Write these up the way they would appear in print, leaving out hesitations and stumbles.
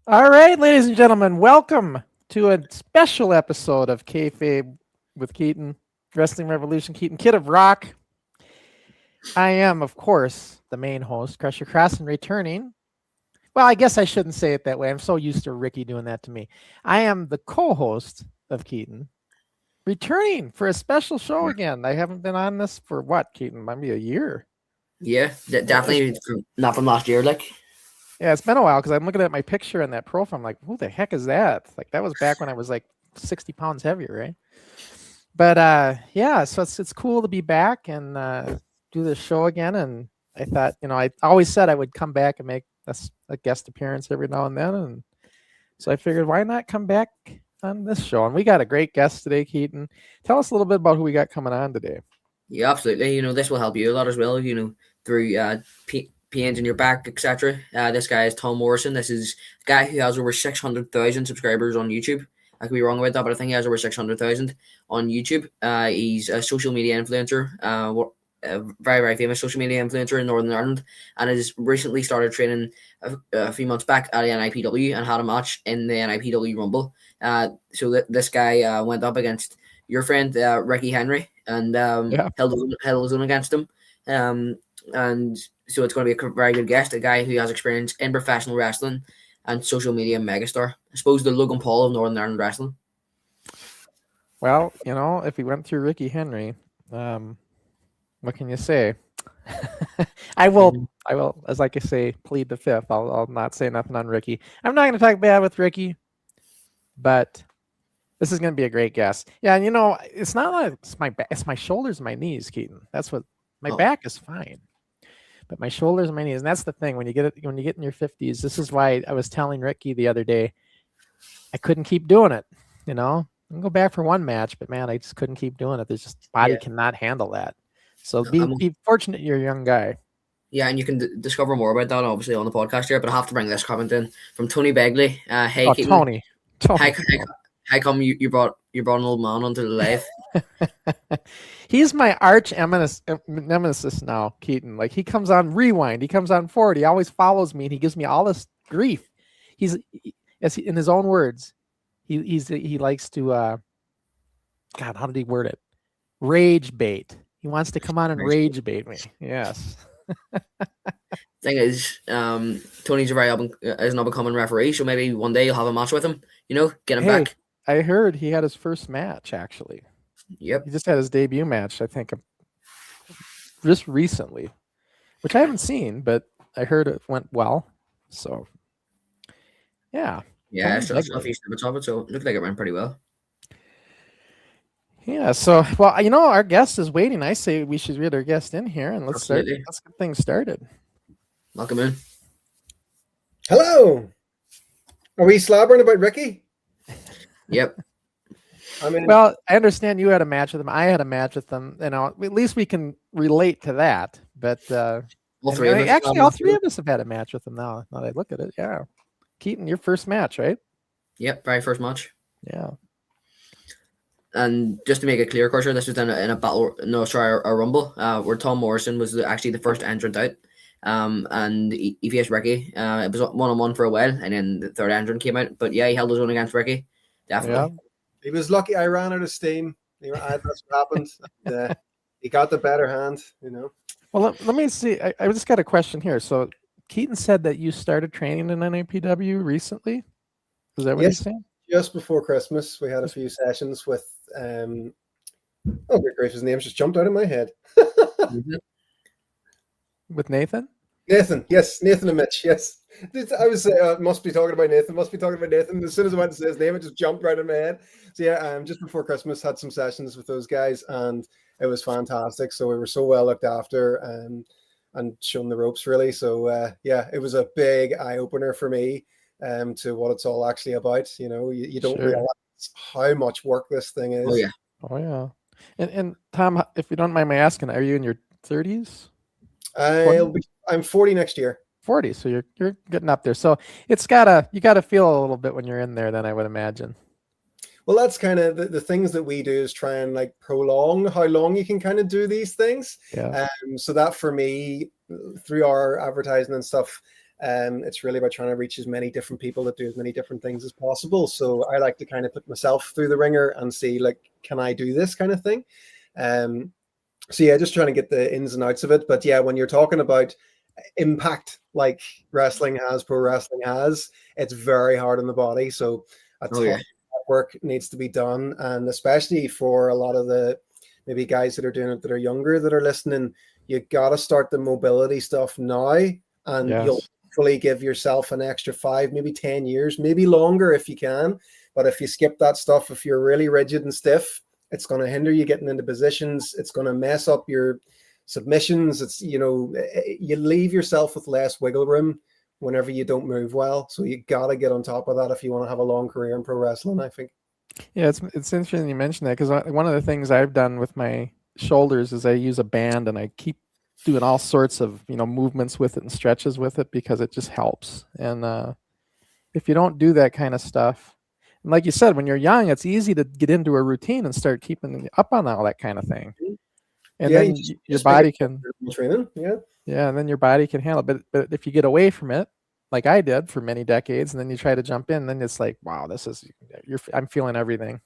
All right, ladies and gentlemen, welcome to a special episode of Kayfabe with Keaton, Wrestling Revolution. Keaton, Kid of Rock. I am, of course, the main host, Crusher Cross, and returning. Well, I guess I shouldn't say it that way. I'm so used to Ricky doing that to me. I am the co-host of Keaton, returning for a special show again. I haven't been on this for what, Keaton? Maybe a year. Yeah, definitely not from last year. Yeah, it's been a while because I'm looking at my picture in that profile. I'm like, who the heck is that? Like that was back when I was like 60 pounds heavier, right? But yeah, so it's cool to be back and do this show again. And I thought, I always said I would come back and make a guest appearance every now and then. And so I figured, why not come back on this show? And we got a great guest today, Keaton. Tell us a little bit about who we got coming on today. Yeah, absolutely. This will help you a lot as well. Through pains in your back, etc. This guy is Tom Morrison. This is a guy who has over 600,000 subscribers on YouTube. I could be wrong about that, but I think he has over 600,000 on YouTube. He's a social media influencer, a very, very famous social media influencer in Northern Ireland, and has recently started training a few months back at the NIPW and had a match in the NIPW Rumble. So this guy went up against your friend Ricky Henry and held his own against him. And so it's going to be a very good guest, a guy who has experience in professional wrestling and social media megastar. I suppose the Logan Paul of Northern Ireland wrestling. Well, if he went through Ricky Henry, what can you say? I will, as like I say, plead the fifth. I'll not say nothing on Ricky. I'm not going to talk bad with Ricky, but this is going to be a great guest. Yeah, and it's not like it's my back, it's my shoulders and my knees, Keaton. That's what my back is fine, but my shoulders and my knees, and that's the thing when you get in your 50s. This is why I was telling Ricky the other day, I couldn't keep doing it. I can go back for one match, but man, I just couldn't keep doing it. There's just body cannot handle that. So be fortunate you're a young guy. Yeah, and you can discover more about that obviously on the podcast here. But I have to bring this comment in from Tony Begley. Hey, Keaton. Tony. How come you brought an old man onto the live? He's my arch nemesis now, Keaton. Like he comes on Rewind, he comes on Forward, he always follows me, and he gives me all this grief. In his own words, he likes to God, how did he word it? Rage bait. He wants to come on and rage bait me. Yes. Thing is, Tony's is an up and coming referee, so maybe one day you'll have a match with him. Get him back. I heard he had his first match actually. Yep. He just had his debut match, I think, just recently, which I haven't seen, but I heard it went well. So, yeah. Yeah, so a few snippets of it, so it looked like it went pretty well. Yeah, so, well, our guest is waiting. I say we should get our guest in here, and let's get things started. Welcome in. Hello. Are we slobbering about Ricky? Yep. Well, I understand you had a match with him. I had a match with them. At least we can relate to that. But all three of us have had a match with him now. Now that I look at it, yeah. Keaton, your first match, right? Yep, very first match. Yeah. And just to make it clear, Crusher, this was in a battle. No, sorry, a rumble. Where Tom Morrison was actually the first entrant out. And he faced Ricky. It was 1-on-1 for a while, and then the third entrant came out. But yeah, he held his own against Ricky. Definitely. Yeah. He was lucky I ran out of steam. That's what happened. And, he got the better hand, Well, let me see. I just got a question here. So Keaton said that you started training in NIPW recently. Is that what you're saying? Just before Christmas, we had a few sessions with oh good gracious, his name just jumped out of my head. With Nathan? Nathan, yes, Nathan and Mitch, yes. I was must be talking about Nathan. As soon as I went to say his name, it just jumped right in my head. So yeah, just before Christmas, had some sessions with those guys, and it was fantastic. So we were so well looked after and shown the ropes really. So yeah, it was a big eye opener for me to what it's all actually about. You don't realize how much work this thing is. Oh yeah. And Tom, if you don't mind me asking, are you in your 30s? I'm 40 next year. 40, so you're getting up there. So you gotta feel a little bit when you're in there, then I would imagine. Well, that's kind of the things that we do is try and like prolong how long you can kind of do these things. Yeah. So that for me, through our advertising and stuff, It's really about trying to reach as many different people that do as many different things as possible. So I like to kind of put myself through the ringer and see, like, can I do this kind of thing? So yeah, just trying to get the ins and outs of it. But yeah, when you're talking about impact like wrestling has, pro wrestling has, it's very hard on the body. So a ton of work needs to be done. And especially for a lot of the maybe guys that are doing it that are younger that are listening, you got to start the mobility stuff now, and you'll hopefully give yourself an extra 5, maybe 10 years, maybe longer if you can. But if you skip that stuff, if you're really rigid and stiff, it's going to hinder you getting into positions. It's going to mess up your submissions. It's, you leave yourself with less wiggle room whenever you don't move well. So you got to get on top of that if you want to have a long career in pro wrestling, I think. Yeah, it's interesting you mentioned that, because one of the things I've done with my shoulders is I use a band and I keep doing all sorts of movements with it and stretches with it, because it just helps. And if you don't do that kind of stuff, and like you said, when you're young, it's easy to get into a routine and start keeping up on all that kind of thing. And then your body can training. Yeah, and then your body can handle it. But if you get away from it, like I did for many decades, and then you try to jump in, then it's like, wow, I'm feeling everything.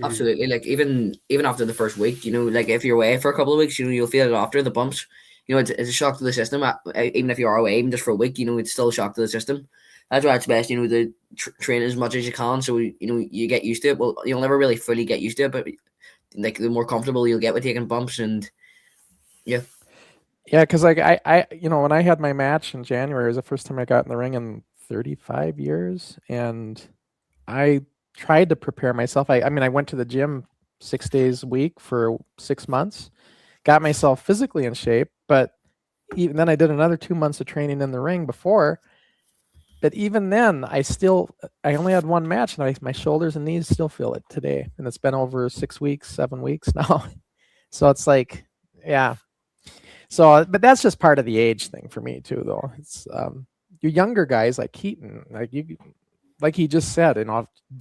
Absolutely. Like even after the first week, like if you're away for a couple of weeks, you'll feel it after the bumps. It's a shock to the system. Even if you are away, even just for a week, it's still a shock to the system. That's why it's best, to train as much as you can, so you get used to it. Well, you'll never really fully get used to it, but like the more comfortable you'll get with taking bumps, and yeah, because like I when I had my match in January, it was the first time I got in the ring in 35 years, and I tried to prepare myself. I went to the gym 6 days a week for 6 months, got myself physically in shape, but even then I did another 2 months of training in the ring before. But even then, I only had one match, and my shoulders and knees still feel it today. And it's been over 6 weeks, 7 weeks now. So it's like, yeah. So, but that's just part of the age thing for me too, though. It's your younger guys like Keaton, like he just said,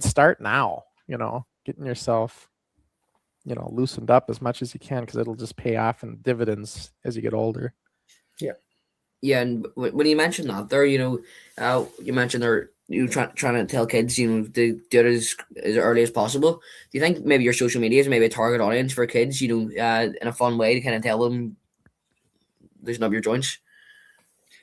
start now. Getting yourself, loosened up as much as you can, because it'll just pay off in dividends as you get older. Yeah. Yeah, and when you mentioned that there, you mentioned trying to tell kids, to do it as early as possible. Do you think maybe your social media is maybe a target audience for kids, in a fun way to kind of tell them loosen up your joints?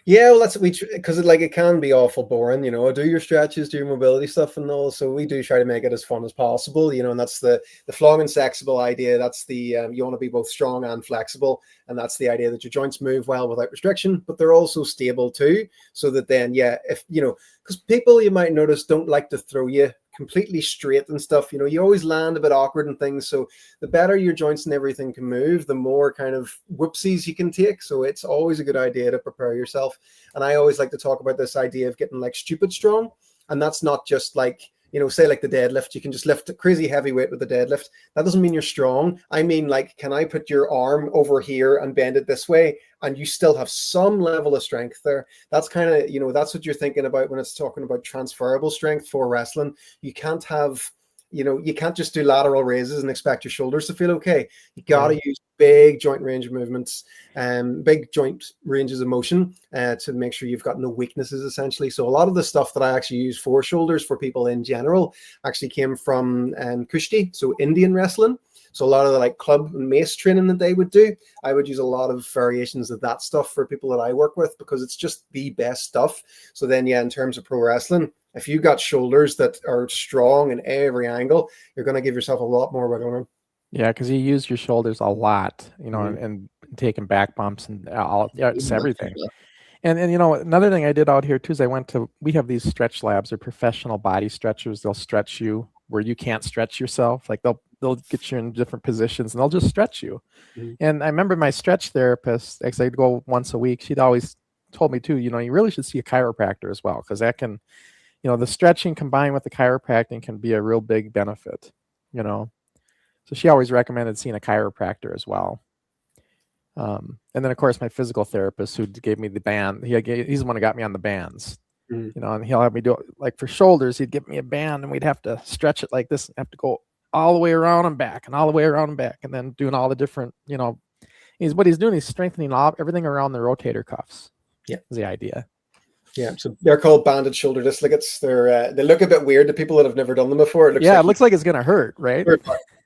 Yeah, well, because it can be awful boring, do your stretches, do your mobility stuff and all. So we do try to make it as fun as possible, and that's the flong and flexible idea. That's the you want to be both strong and flexible, and that's the idea that your joints move well without restriction, but they're also stable too. So that then, if because people, you might notice, don't like to throw you completely straight and stuff. You always land a bit awkward and things. So the better your joints and everything can move, the more kind of whoopsies you can take. So it's always a good idea to prepare yourself. And I always like to talk about this idea of getting like stupid strong. And that's not just like, say like the deadlift, you can just lift a crazy heavy weight with the deadlift. That doesn't mean you're strong. I mean, like, can I put your arm over here and bend it this way, and you still have some level of strength there? That's kind of, that's what you're thinking about when it's talking about transferable strength for wrestling. You can't have, you can't just do lateral raises and expect your shoulders to feel okay. You got to use big joint range of movements, big joint ranges of motion to make sure you've got no weaknesses, essentially. So a lot of the stuff that I actually use for shoulders for people in general actually came from Kushti, so Indian wrestling. So a lot of the like club and mace training that they would do, I would use a lot of variations of that stuff for people that I work with, because it's just the best stuff. So then, in terms of pro wrestling, if you got shoulders that are strong in every angle, you're going to give yourself a lot more wiggle room. Yeah, because you use your shoulders a lot, and taking back bumps and it's everything. And another thing I did out here too is we have these stretch labs, or professional body stretchers. They'll stretch you where you can't stretch yourself. Like they'll get you in different positions and they'll just stretch you. And I remember my stretch therapist, because I'd go once a week, she'd always told me too, you really should see a chiropractor as well, because that can, the stretching combined with the chiropractic can be a real big benefit, So she always recommended seeing a chiropractor as well. And then, of course, my physical therapist, who gave me the band, he's the one who got me on the bands, and he'll have me do it. Like for shoulders, he'd give me a band and we'd have to stretch it like this and have to go all the way around and back and all the way around and back, and then doing all the different, what he's doing, he's strengthening everything around the rotator cuffs. Yeah. Is the idea. Yeah, so they're called banded shoulder dislocates. They look a bit weird to people that have never done them before. It looks like it's gonna hurt, right?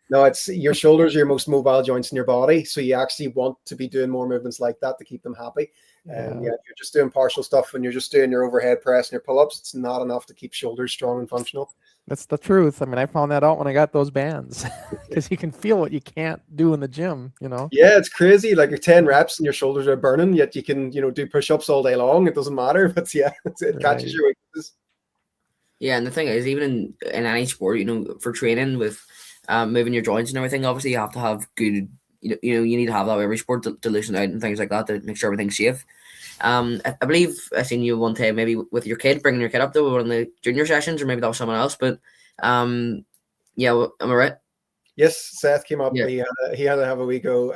No, it's your shoulders are your most mobile joints in your body, so you actually want to be doing more movements like that to keep them happy. And if you're just doing partial stuff and you're just doing your overhead press and your pull-ups, it's not enough to keep shoulders strong and functional. That's the truth. I mean, I found that out when I got those bands, because you can feel what you can't do in the gym, you know? Yeah, it's crazy. Like you're 10 reps and your shoulders are burning, yet you can, do push-ups all day long. It doesn't matter. But it catches your weaknesses. Yeah, and the thing is, even in any sport, for training with moving your joints and everything, obviously you have to have good, you need to have that every sport to loosen out and things like that to make sure everything's safe. I believe I seen you one time maybe with your kid, bringing your kid up to one of the junior sessions, or maybe that was someone else. But yeah, am I right? Yes, Seth came up. Yeah. He had to have a wee go.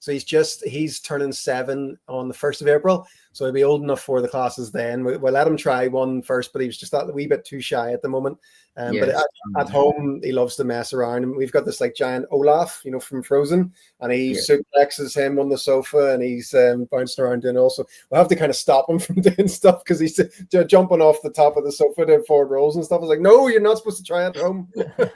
So he's turning 7 on the 1st of April. So he'll be old enough for the classes then. We'll let him try one first, but he was just that wee bit too shy at the moment. But at home, he loves to mess around. And we've got this like giant Olaf, from Frozen, and he suplexes him on the sofa, and he's bouncing around doing also. We'll have to kind of stop him from doing stuff because he's jumping off the top of the sofa doing forward rolls and stuff. I was like, no, you're not supposed to try at home. But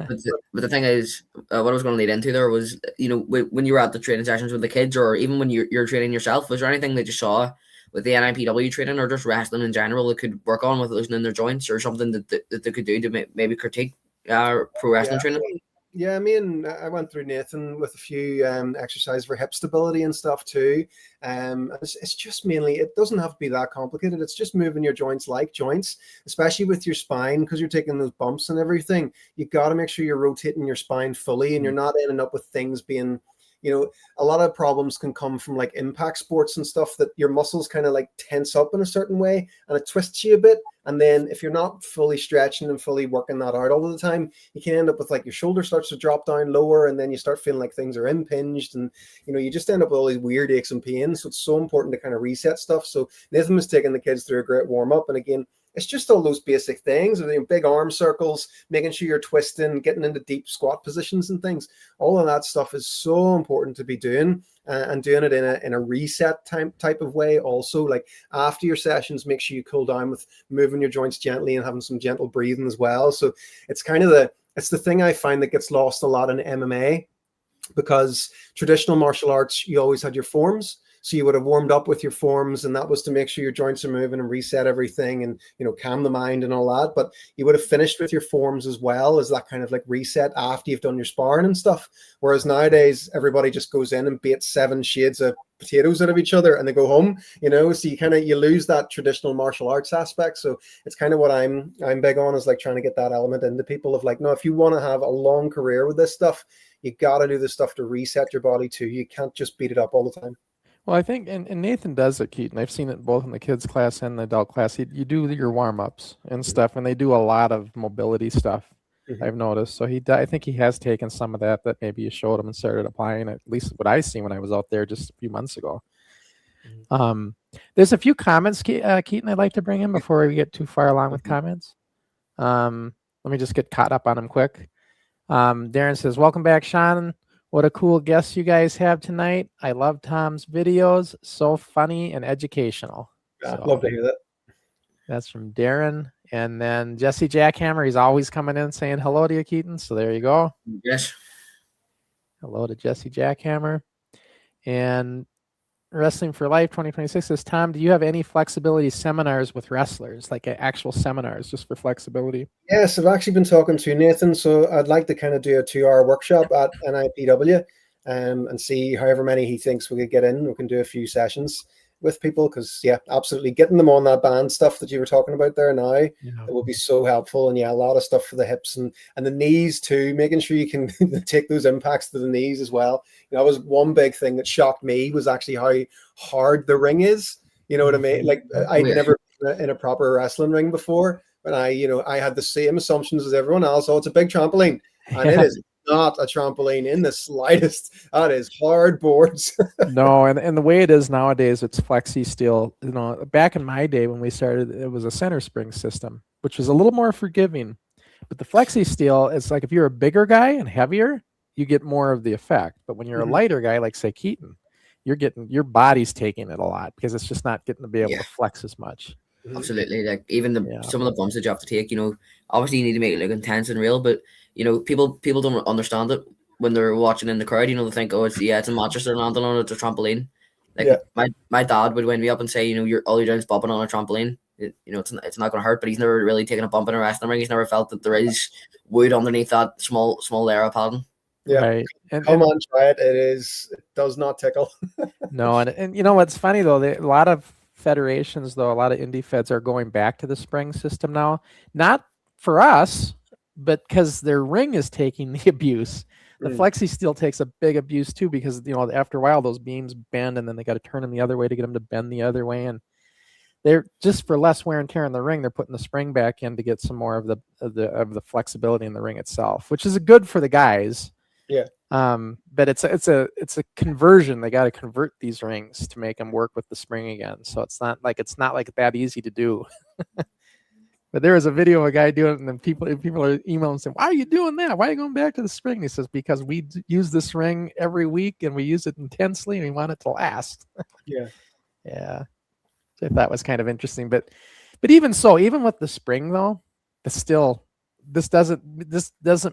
the thing is, what I was going to lead into there was, when you were at the training sessions with the kids, or even when you're training yourself, was there anything that you saw with the NIPW training or just wrestling in general that could work on with loosening their joints, or something that they could do to maybe critique pro wrestling training? Yeah, I went through Nathan with a few exercises for hip stability and stuff too. It's just mainly, it doesn't have to be that complicated. It's just moving your joints like joints, especially with your spine, because you're taking those bumps and everything. You got to make sure you're rotating your spine fully, and you're not ending up with things being, a lot of problems can come from like impact sports and stuff, that your muscles kind of like tense up in a certain way and it twists you a bit. And then if you're not fully stretching and fully working that out all the time, you can end up with like your shoulder starts to drop down lower, and then you start feeling like things are impinged, and you just end up with all these weird aches and pains. So it's so important to kind of reset stuff. So Nathan was taking the kids through a great warm up, and again, it's just all those basic things, big arm circles, making sure you're twisting, getting into deep squat positions and things. All of that stuff is so important to be doing, and doing it in a reset type of way. Also, like after your sessions, make sure you cool down with moving your joints gently and having some gentle breathing as well. So it's kind of it's the thing I find that gets lost a lot in MMA, because traditional martial arts, you always had your forms. So you would have warmed up with your forms, and that was to make sure your joints are moving and reset everything and, calm the mind and all that. But you would have finished with your forms as well as that kind of like reset after you've done your sparring and stuff. Whereas nowadays, everybody just goes in and baits 7 shades of potatoes out of each other and they go home, so you lose that traditional martial arts aspect. So it's kind of what I'm big on, is like trying to get that element into people of like, no, if you want to have a long career with this stuff, you got to do this stuff to reset your body too. You can't just beat it up all the time. Well, I think, and Nathan does it, Keaton. I've seen it both in the kids class and the adult class. You do your warm-ups and stuff, and they do a lot of mobility stuff, I've noticed. So I think he has taken some of that maybe you showed him and started applying, at least what I seen when I was out there just a few months ago. There's a few comments, Keaton, I'd like to bring in before we get too far along with comments. Let me just get caught up on them quick. Darren says, welcome back, Sean. What a cool guest you guys have tonight. I love Tom's videos. So funny and educational. Yeah, love to hear that. That's from Darren. And then Jesse Jackhammer, he's always coming in saying hello to you, Keaton. So there you go. Yes. Hello to Jesse Jackhammer. And Wrestling for Life 2026 says, Tom, do you have any flexibility seminars with wrestlers, like actual seminars just for flexibility? Yes, I've actually been talking to Nathan, so I'd like to kind of do a 2-hour workshop at NIPW and see however many he thinks we could get in. We can do a few sessions with people, because absolutely getting them on that band stuff that you were talking about there now, it will be so helpful. And a lot of stuff for the hips and the knees too, making sure you can take those impacts to the knees as well. That was one big thing that shocked me, was actually how hard the ring is. You know what I mean? Like I'd never been in a proper wrestling ring before, but I had the same assumptions as everyone else. Oh, it's a big trampoline, and it is not a trampoline in the slightest. That is hard boards. No, and the way it is nowadays, it's flexi steel. Back in my day when we started, it was a center spring system, which was a little more forgiving. But the flexi steel, it's like if you're a bigger guy and heavier, you get more of the effect. But when you're a lighter guy, like say Keaton, your body's taking it a lot because it's just not getting to be able to flex as much. Absolutely. Like even Yeah. some of the bumps that you have to take, obviously you need to make it look intense and real, but people don't understand it when they're watching in the crowd. They think, oh, it's a mattress they're landing on, it's a trampoline. Like Yeah. my dad would wind me up and say, all you're doing is bopping on a trampoline. It's not going to hurt, but he's never really taken a bump in a wrestling ring. He's never felt that there is wood underneath that small layer of padding. Yeah. Right. Come on, try it. It does not tickle. No, and what's funny though, a lot of federations though, a lot of indie feds are going back to the spring system now. Not for us, but because their ring is taking the abuse. The Flexi Steel takes a big abuse too, because after a while those beams bend, and then they got to turn them the other way to get them to bend the other way, and they're just for less wear and tear in the ring. They're putting the spring back in to get some more of the flexibility in the ring itself, which is good for the guys. Yeah. But it's a conversion. They got to convert these rings to make them work with the spring again. So it's not like that easy to do. But there was a video of a guy doing it, and then people are emailing saying, "Why are you doing that? Why are you going back to the spring?" And he says, "Because we use this ring every week, and we use it intensely, and we want it to last." Yeah. Yeah. So I thought was kind of interesting, but even so, even with the spring though, this doesn't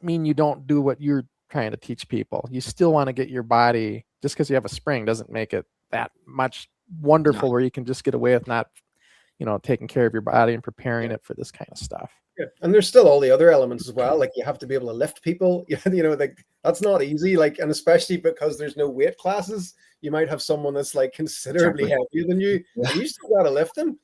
mean you don't do what you're trying to teach people. You still want to get your body, just because you have a spring doesn't make it that much wonderful where you can just get away with not, taking care of your body and preparing it for this kind of stuff. Yeah. And there's still all the other elements as well. Like you have to be able to lift people, like that's not easy. Like, and especially because there's no weight classes, you might have someone that's like considerably heavier than you, and you still got to lift them.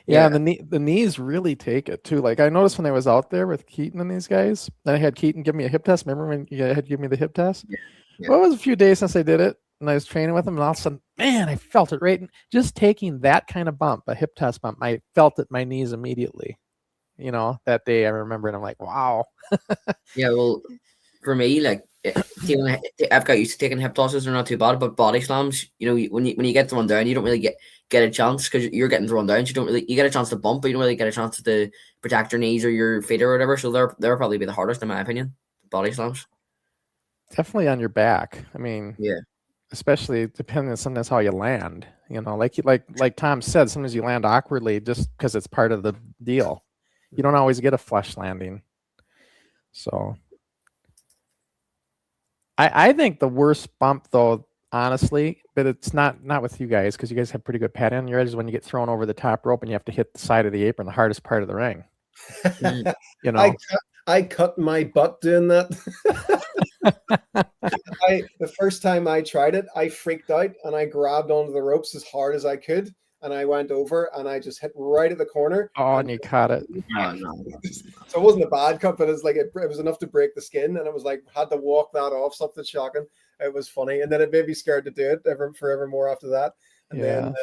Yeah, and the knees really take it too. Like I noticed when I was out there with Keaton and these guys, then I had Keaton give me a hip test. Remember when you had given me the hip test? Yeah. Well, it was a few days since I did it, and I was training with him, and all of a sudden, man, I felt it right. And just taking that kind of bump, a hip test bump, I felt it in my knees immediately. That day I remember, and I'm like, wow. Yeah, well, for me, like I've got used to taking hip tosses; they're not too bad. But body slams, when you get thrown down, you don't really get a chance because you're getting thrown down. So you get a chance to bump, but you don't really get a chance to protect your knees or your feet or whatever. So they'll probably be the hardest in my opinion. Body slams. Definitely on your back. I mean, yeah. Especially depending on sometimes how you land. Like Tom said, sometimes you land awkwardly just because it's part of the deal. You don't always get a flush landing. So I think the worst bump though, honestly, but it's not with you guys because you guys have pretty good pad on your edge, is when you get thrown over the top rope and you have to hit the side of the apron, the hardest part of the ring. I cut my butt doing that. The first time I tried it, I freaked out and I grabbed onto the ropes as hard as I could, and I went over and I just hit right at the corner. Oh, and you caught it. Oh, no. So it wasn't a bad cut, but it's like it was enough to break the skin, and it was like had to walk that off. Something shocking. It was funny, and then it made me scared to do it forever more after that. And then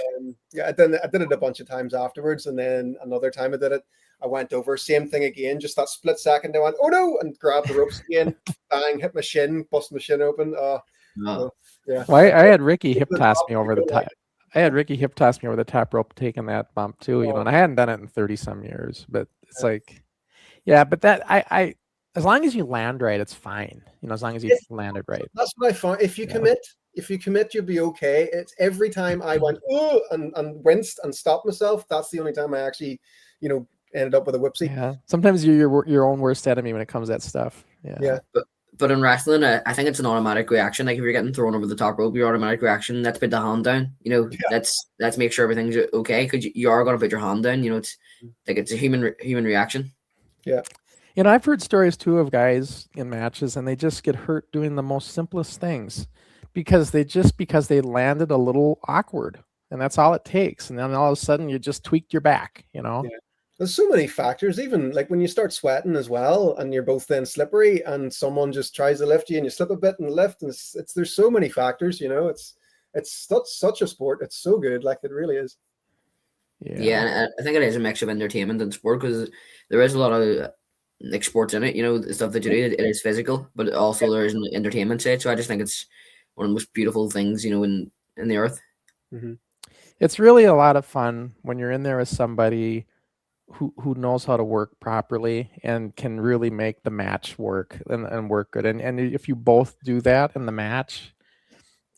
I did it a bunch of times afterwards, and then another time I did it. I went over, same thing again, just that split second. I went, oh no, and grabbed the ropes again, bang, hit my shin, bust my shin open. No. Yeah. Well, I had Ricky hip toss me over the top. I had Ricky hip toss me over the top rope, taking that bump too, and I hadn't done it in 30 some years, but it's like, but that I as long as you land right, it's fine. As long as you landed right. That's what I found. If you commit, you'll be okay. It's every time I went, and winced and stopped myself. That's the only time I actually, ended up with a whoopsie. Yeah. Sometimes you're your own worst enemy when it comes to that stuff. Yeah. But in wrestling, I think it's an automatic reaction. Like if you're getting thrown over the top rope, your automatic reaction, let's put the hand down. Let's make sure everything's okay, because you are going to put your hand down. It's like it's a human reaction. Yeah. I've heard stories too of guys in matches, and they just get hurt doing the most simplest things because they landed a little awkward, and that's all it takes. And then all of a sudden you just tweaked your back, Yeah. There's so many factors, even like when you start sweating as well, and you're both then slippery, and someone just tries to lift you, and you slip a bit and lift, and there's so many factors, It's such a sport. It's so good, like it really is. Yeah, and I think it is a mix of entertainment and sport, because there is a lot of like sports in it. The stuff that you do, it is physical, but also there is an entertainment side. So I just think it's one of the most beautiful things, in the earth. Mm-hmm. It's really a lot of fun when you're in there with somebody who knows how to work properly and can really make the match work and work good. And if you both do that in the match,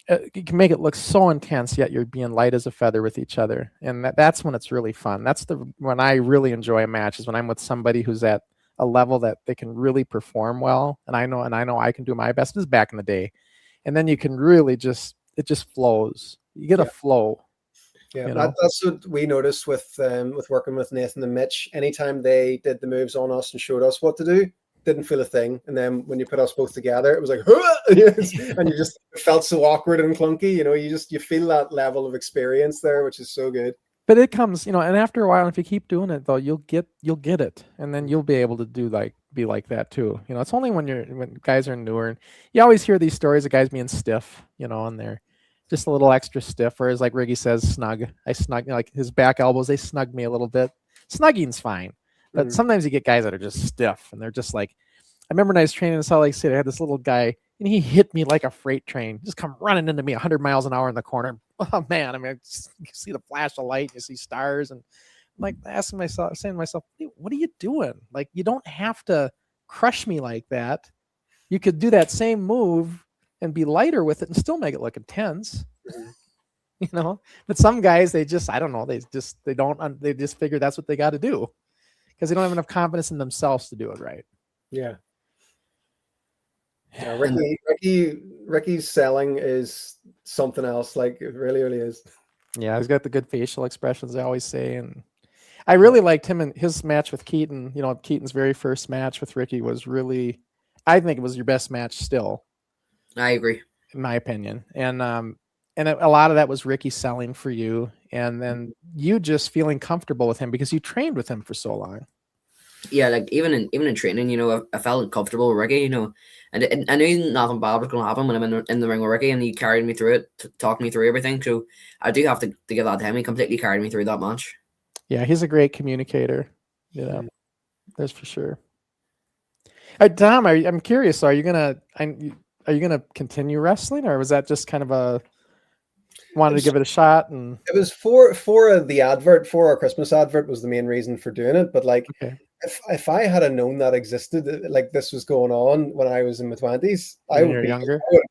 you can make it look so intense, yet you're being light as a feather with each other, and that's when it's really fun. That's when I really enjoy a match, is when I'm with somebody who's at a level that they can really perform well, and I know I can do my best. This is back in the day, and then you can really it just flows. You get a flow. Yeah, You know? that's what we noticed with working with Nathan and Mitch. Anytime they did the moves on us and showed us what to do, didn't feel a thing. And then when you put us both together, it was like, yes, and you just felt so awkward and clunky. You know, you feel that level of experience there, which is so good. But it comes, and after a while, if you keep doing it, though, you'll get it, and then you'll be able to be like that too. It's only when guys are newer, and you always hear these stories of guys being stiff, and they're just a little extra stiff. Whereas, like Riggy says, snug. I snug, like his back elbows, they snug me a little bit. Snugging's fine, but sometimes you get guys that are just stiff, and they're just like. I remember when I was training in Salt Lake City, I had this little guy, and he hit me like a freight train, just come running into me 100 miles an hour in the corner. Oh man, I mean, you see the flash of light, you see stars, and I'm like saying to myself, what are you doing? Like, you don't have to crush me like that. You could do that same move and be lighter with it and still make it look intense. But some guys, they just, I don't know, they just figure that's what they got to do because they don't have enough confidence in themselves to do it right. Yeah. Yeah, Ricky's selling is something else. Like, it really, really is. Yeah, he's got the good facial expressions, I always say, and I really liked him in his match with Keaton. Keaton's very first match with Ricky was really, I think it was your best match still. I agree, in my opinion, and a lot of that was Ricky selling for you, and then you just feeling comfortable with him because you trained with him for so long. Yeah, like even in training, I felt comfortable with Ricky, and I knew nothing bad was going to happen when I'm in the ring with Ricky, and he carried me through it, talked me through everything. So I do have to give that to him. He completely carried me through that match. Yeah, he's a great communicator. That's for sure. Tom, I'm curious. Are you gonna continue wrestling, or was that just kind of wanted to give it a shot? And it was for the advert, for our Christmas advert was the main reason for doing it. But like, okay. if I had known that existed, like this was going on when I was in my 20s, I would have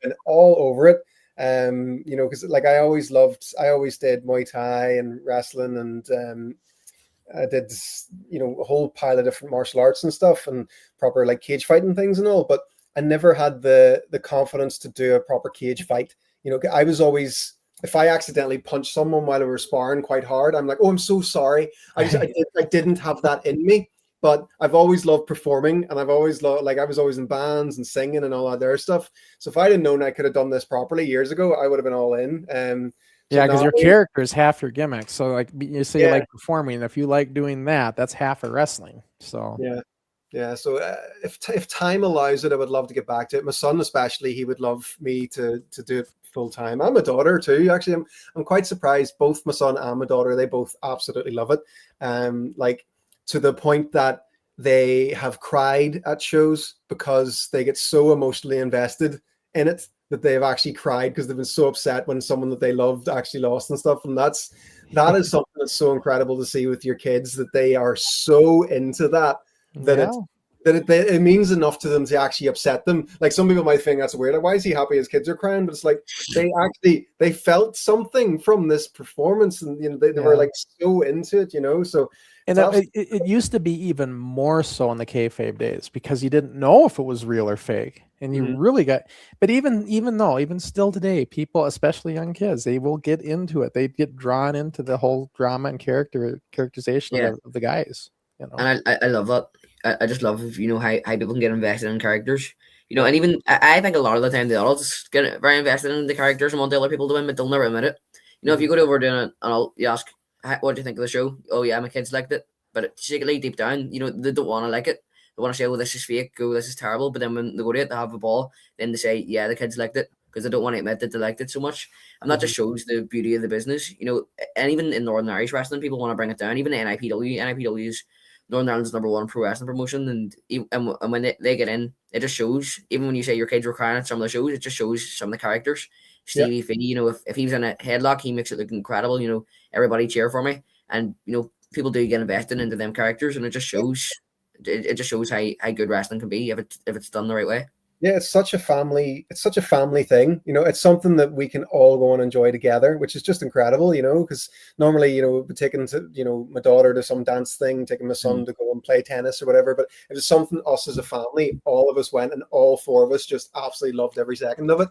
been all over it. Because like I always did Muay Thai and wrestling, and I did a whole pile of different martial arts and stuff, and proper like cage fighting things and all. But I never had the confidence to do a proper cage fight. I was always, if I accidentally punched someone while we were sparring quite hard, I'm like, oh, I'm so sorry. I didn't have that in me. But I've always loved performing, and I've always loved, like, I was always in bands and singing and all that other stuff. So if I didn't know I could have done this properly years ago, I would have been all in. Yeah, because your character is half your gimmick. So like you say, you like performing. If you like doing that, that's half of wrestling. So yeah. So if time allows it, I would love to get back to it. My son, especially, he would love me to do it full time. And my daughter too. Actually, I'm quite surprised. Both my son and my daughter, they both absolutely love it. Like, to the point that they have cried at shows because they get so emotionally invested in it that they've actually cried because they've been so upset when someone that they loved actually lost and stuff. And that is something that's so incredible to see with your kids, that they are so into that it means enough to them to actually upset them. Like, some people might think that's weird. Like, why is he happy his kids are crying? But it's like they felt something from this performance, and they were like so into it, So. And it used to be even more so in the kayfabe days because you didn't know if it was real or fake, and you really got. But even still today, people, especially young kids, they will get into it. They get drawn into the whole drama and characterization of the guys. And I love that. I just love how people can get invested in characters. And even I think a lot of the time the adults get very invested in the characters and want the other people to win, but they'll never admit it. If you go over doing it and you ask, what do you think of the show? Oh yeah, my kids liked it, but secretly deep down, they don't want to like it. They want to say, oh, this is fake, oh, this is terrible. But then when they go to it, they have a ball. Then they say, yeah, the kids liked it, because they don't want to admit that they liked it so much. And that just shows the beauty of the business, And even in Northern Irish wrestling, people want to bring it down. Even NIPW is Northern Ireland's #1 pro wrestling promotion, and when they get in, it just shows. Even when you say your kids were crying at some of the shows, it just shows some of the characters. Stevie Fee, if he was in a headlock, he makes it look incredible. Everybody cheer for me, and people do get invested into them characters, and it just shows. It just shows how good wrestling can be if it's done the right way. Yeah, it's such a family thing. It's something that we can all go and enjoy together, which is just incredible, because normally, we'd be taking my daughter to some dance thing, taking my son to go and play tennis or whatever. But it was something us as a family, all of us went, and all four of us just absolutely loved every second of it.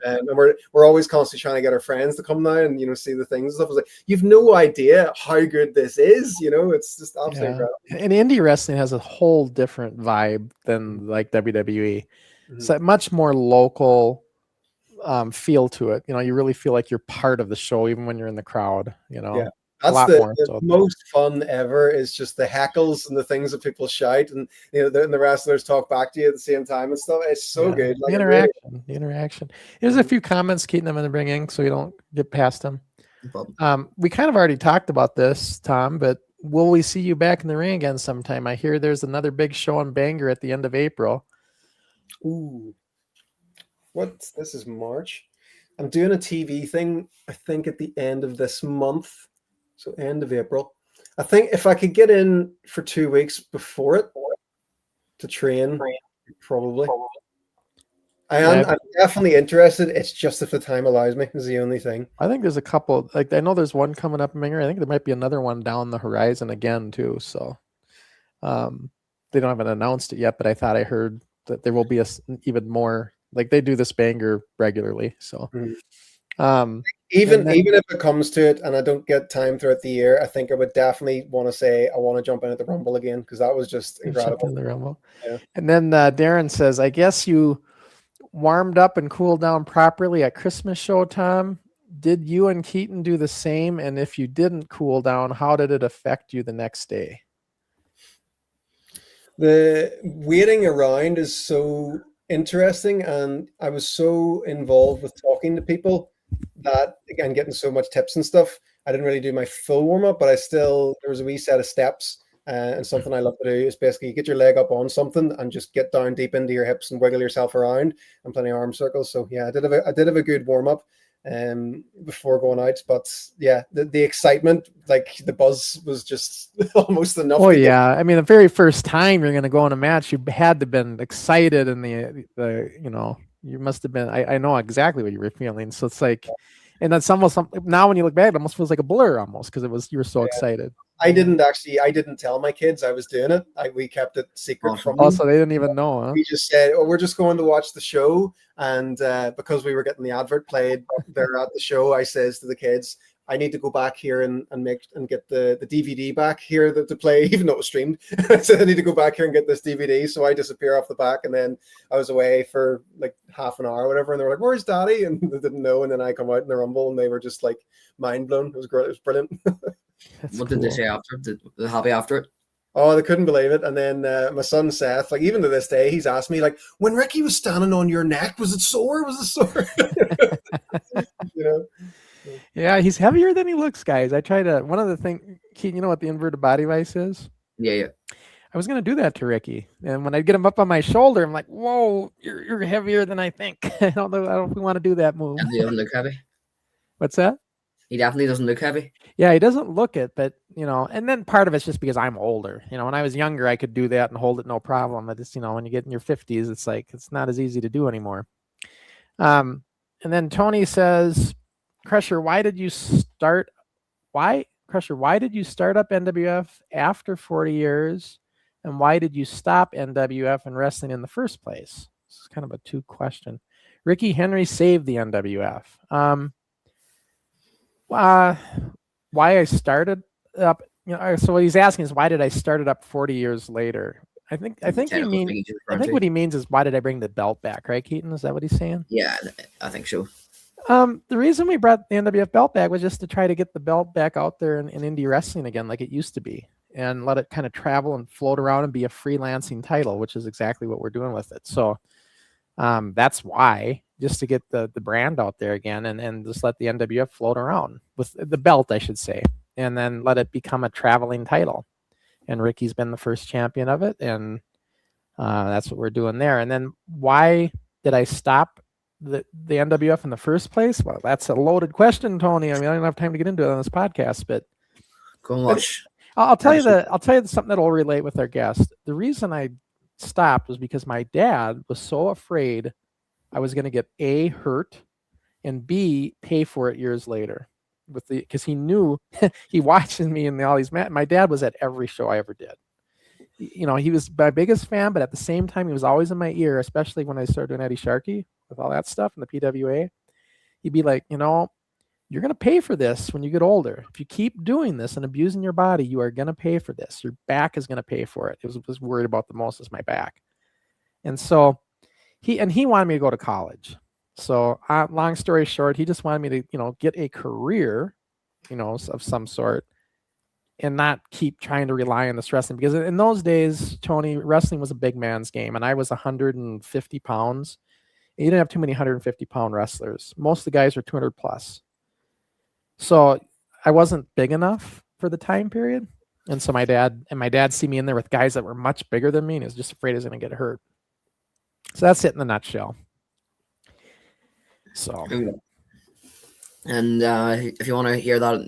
And we're always constantly trying to get our friends to come now and see the things and stuff. It's like, you've no idea how good this is, it's just absolutely incredible. And indie wrestling has a whole different vibe than like WWE. It's a much more local feel to it. You really feel like you're part of the show, even when you're in the crowd. Yeah, that's the most fun ever. Is just the heckles and the things that people shout, and the wrestlers talk back to you at the same time and stuff. It's so good. Like, the interaction. There's a few comments, Keaton, I'm going to bring in so you don't get past them. We kind of already talked about this, Tom, but will we see you back in the ring again sometime? I hear there's another big show in Bangor at the end of April. Ooh, this is March. I'm doing a TV thing, I think, at the end of this month, so end of April. I think if I could get in for 2 weeks before it to train, probably. I'm definitely interested. It's just if the time allows me is the only thing. I think there's a couple. Like, I know there's one coming up in Bangor. I think there might be another one down the horizon again too. So, they don't haven't announced it yet, but I thought I heard that there will be even more. Like, they do this Bangor regularly. So, even if it comes to it and I don't get time throughout the year, I think I would definitely want to say I want to jump in at the Rumble again, because that was just incredible. In the Rumble. Yeah. And then Darren says, I guess you warmed up and cooled down properly at Christmas show, Tom. Did you and Keaton do the same? And if you didn't cool down, how did it affect you the next day? The waiting around is so interesting, and I was so involved with talking to people that, again, getting so much tips and stuff, I didn't really do my full warm-up, but there was a wee set of steps, and something I love to do is basically get your leg up on something and just get down deep into your hips and wiggle yourself around, and plenty of arm circles. So yeah, I did have a good warm-up before going out, but yeah, the excitement, like the buzz, was just almost enough. Oh yeah, I mean, the very first time you're going to go in a match, you had to have been excited, and you must have been. I know exactly what you were feeling. So it's like, and that's almost now when you look back, it almost feels like a blur almost, because you were so excited. I didn't tell my kids I was doing it. We kept it secret from them. Also, they didn't even know, huh? We just said, we're just going to watch the show. And because we were getting the advert played there at the show, I says to the kids, I need to go back here and get the DVD back here to play, even though it was streamed. I said, I need to go back here and get this DVD. So I disappear off the back, and then I was away for like half an hour or whatever. And they were like, where's Daddy? And they didn't know. And then I come out in the Rumble, and they were just like mind blown. It was great. It was brilliant. What did they say after? Did they happy after it? Oh, they couldn't believe it. And then my son Seth, like, even to this day, he's asked me, like, when Ricky was standing on your neck, was it sore? Was it sore? Yeah, he's heavier than he looks, guys. I try to, one of the things, Keaton, you know what the inverted body vice is? Yeah. I was going to do that to Ricky. And when I get him up on my shoulder, I'm like, whoa, you're heavier than I think. I don't know if we want to do that move. He doesn't look heavy. What's that? He definitely doesn't look heavy. Yeah, he doesn't look it, but, and then part of it's just because I'm older. When I was younger, I could do that and hold it no problem. But it's, when you get in your 50s, it's like, it's not as easy to do anymore. And then Tony says, Crusher, why did you start up NWF after 40 years? And why did you stop NWF and wrestling in the first place? This is kind of a two question. Ricky Henry saved the NWF. Why I started up, so what he's asking is, why did I start it up 40 years later? I think what he means is, why did I bring the belt back, right, Keaton? Is that what he's saying? Yeah, I think so. The reason we brought the NWF belt back was just to try to get the belt back out there in indie wrestling again, like it used to be, and let it kind of travel and float around and be a freelancing title, which is exactly what we're doing with it. So that's why, just to get the brand out there again, and just let the NWF float around with the belt, I should say, and then let it become a traveling title. And Ricky's been the first champion of it, and that's what we're doing there. And then why did I stop the NWF in the first place? Well, that's a loaded question, Tony. I mean, I don't have time to get into it on this podcast, but go and watch. I'll tell you something that'll relate with our guest. The reason I stopped was because my dad was so afraid I was going to get A, hurt, and B, pay for it years later. Because he knew, he watches me in all these my dad was at every show I ever did. He was my biggest fan, but at the same time, he was always in my ear, especially when I started doing Eddie Sharkey with all that stuff in the PWA. He'd be like, you're going to pay for this when you get older. If you keep doing this and abusing your body, you are going to pay for this. Your back is going to pay for it. It was worried about the most is my back. And so he wanted me to go to college. So long story short, he just wanted me to, get a career, of some sort and not keep trying to rely on this wrestling. Because in those days, Tony, wrestling was a big man's game. And I was 150 pounds. You didn't have too many 150-pound wrestlers. Most of the guys were 200 plus. So I wasn't big enough for the time period. And so my dad see me in there with guys that were much bigger than me, and he was just afraid he was going to get hurt. So that's it in a nutshell. So, and if you want to hear that,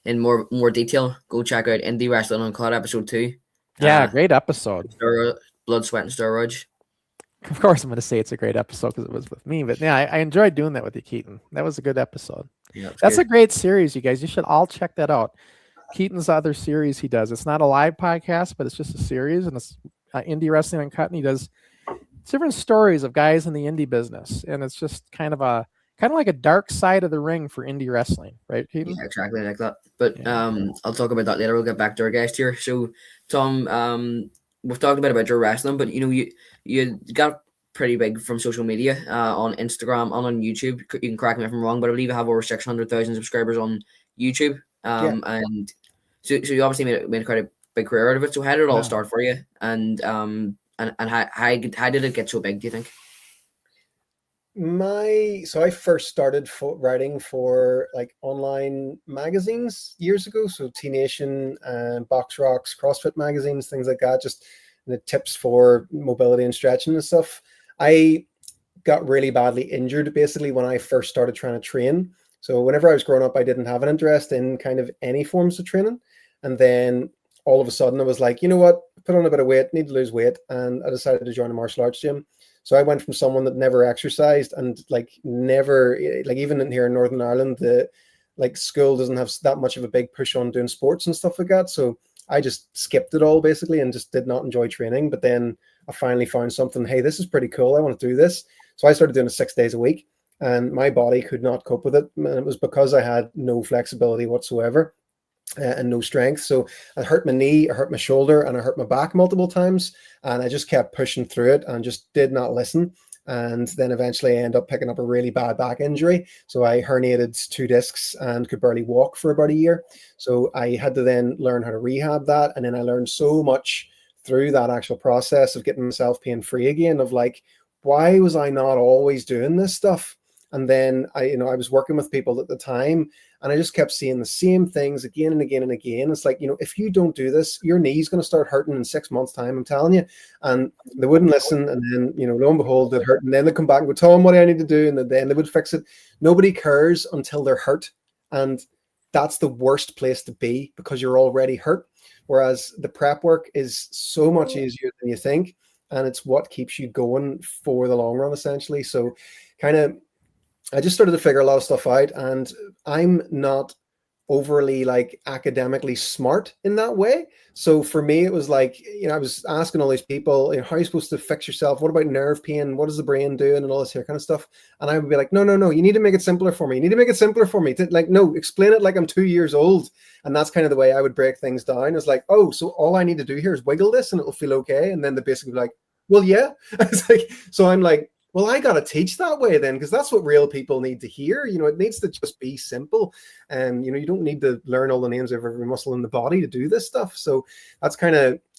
in more detail, go check out Indie Wrestling Uncut episode 2. Yeah, great episode. Blood, Sweat, and Steroids. Of course, I'm going to say it's a great episode because it was with me. But yeah, I enjoyed doing that with you, Keaton. That was a good episode. Yeah, that's a great series, you guys. You should all check that out. Keaton's other series he does. It's not a live podcast, but it's just a series, and it's Indie Wrestling Uncut, and he does different stories of guys in the indie business, and it's just kind of like a dark side of the ring for indie wrestling, right, Keaton? Yeah, exactly like that. But I'll talk about that later. We'll get back to our guest here. So, Tom, we've talked a bit about your wrestling, but you got pretty big from social media, on Instagram and on YouTube. You can correct me if I'm wrong, but I believe you have over 600,000 subscribers on YouTube. And so you obviously made quite a big career out of it. So how did it all start for you? And how did it get so big, do you think? So I first started writing for like online magazines years ago. So T Nation and Box Rocks, CrossFit magazines, things like that. Just the tips for mobility and stretching and stuff. I got really badly injured basically when I first started trying to train. So whenever I was growing up, I didn't have an interest in kind of any forms of training. And then all of a sudden I was like, you know what, put on a bit of weight, need to lose weight. And I decided to join a martial arts gym. So I went from someone that never exercised and never, even in here in Northern Ireland, the school doesn't have that much of a big push on doing sports and stuff like that. So I just skipped it all basically and just did not enjoy training. But then I finally found something, hey, this is pretty cool. I want to do this. So I started doing it 6 days a week and my body could not cope with it. And it was because I had no flexibility whatsoever. And no strength. So I hurt my knee, I hurt my shoulder, and I hurt my back multiple times. And I just kept pushing through it and just did not listen. And then eventually I ended up picking up a really bad back injury. So I herniated 2 discs and could barely walk for about a year. So I had to then learn how to rehab that. And then I learned so much through that actual process of getting myself pain free again, of why was I not always doing this stuff? And then I was working with people at the time and I just kept seeing the same things again and again and again. It's like, if you don't do this, your knee's going to start hurting in 6 months' time, I'm telling you. And they wouldn't listen. And then, lo and behold, it hurt. And then they come back and would tell them what I need to do. And then they would fix it. Nobody cares until they're hurt. And that's the worst place to be because you're already hurt. Whereas the prep work is so much easier than you think. And it's what keeps you going for the long run, essentially. So I just started to figure a lot of stuff out, and I'm not overly academically smart in that way. So for me, it was I was asking all these people, how are you supposed to fix yourself? What about nerve pain? What does the brain do? And all this here kind of stuff. And I would be like, no, you need to make it simpler for me. You need to make it simpler for me. No, explain it like I'm 2 years old. And that's kind of the way I would break things down. It's like, oh, so all I need to do here is wiggle this and it'll feel okay. And then they basically be like, well, yeah. It's so I'm like, well, I got to teach that way then, because that's what real people need to hear. It needs to just be simple. And, you don't need to learn all the names of every muscle in the body to do this stuff. So that's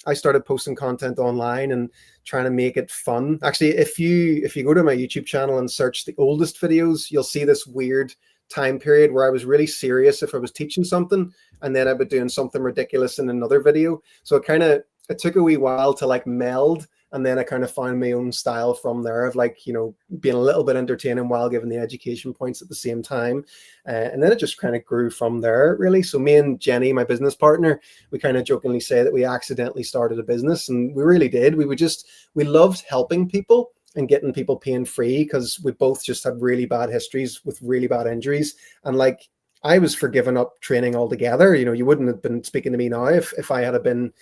I started posting content online and trying to make it fun. Actually, if you go to my YouTube channel and search the oldest videos, you'll see this weird time period where I was really serious if I was teaching something, and then I'd be doing something ridiculous in another video. So it took a wee while to meld And then I kind of found my own style from there of like, you know, being a little bit entertaining while giving the education points at the same time. And then it just kind of grew from there, really. So me and Jenny, my business partner, we kind of jokingly say that we accidentally started a business, and we really did. We loved helping people and getting people pain free, because we both just had really bad histories with really bad injuries. And like, I was for giving up training altogether. You know, you wouldn't have been speaking to me now if I had been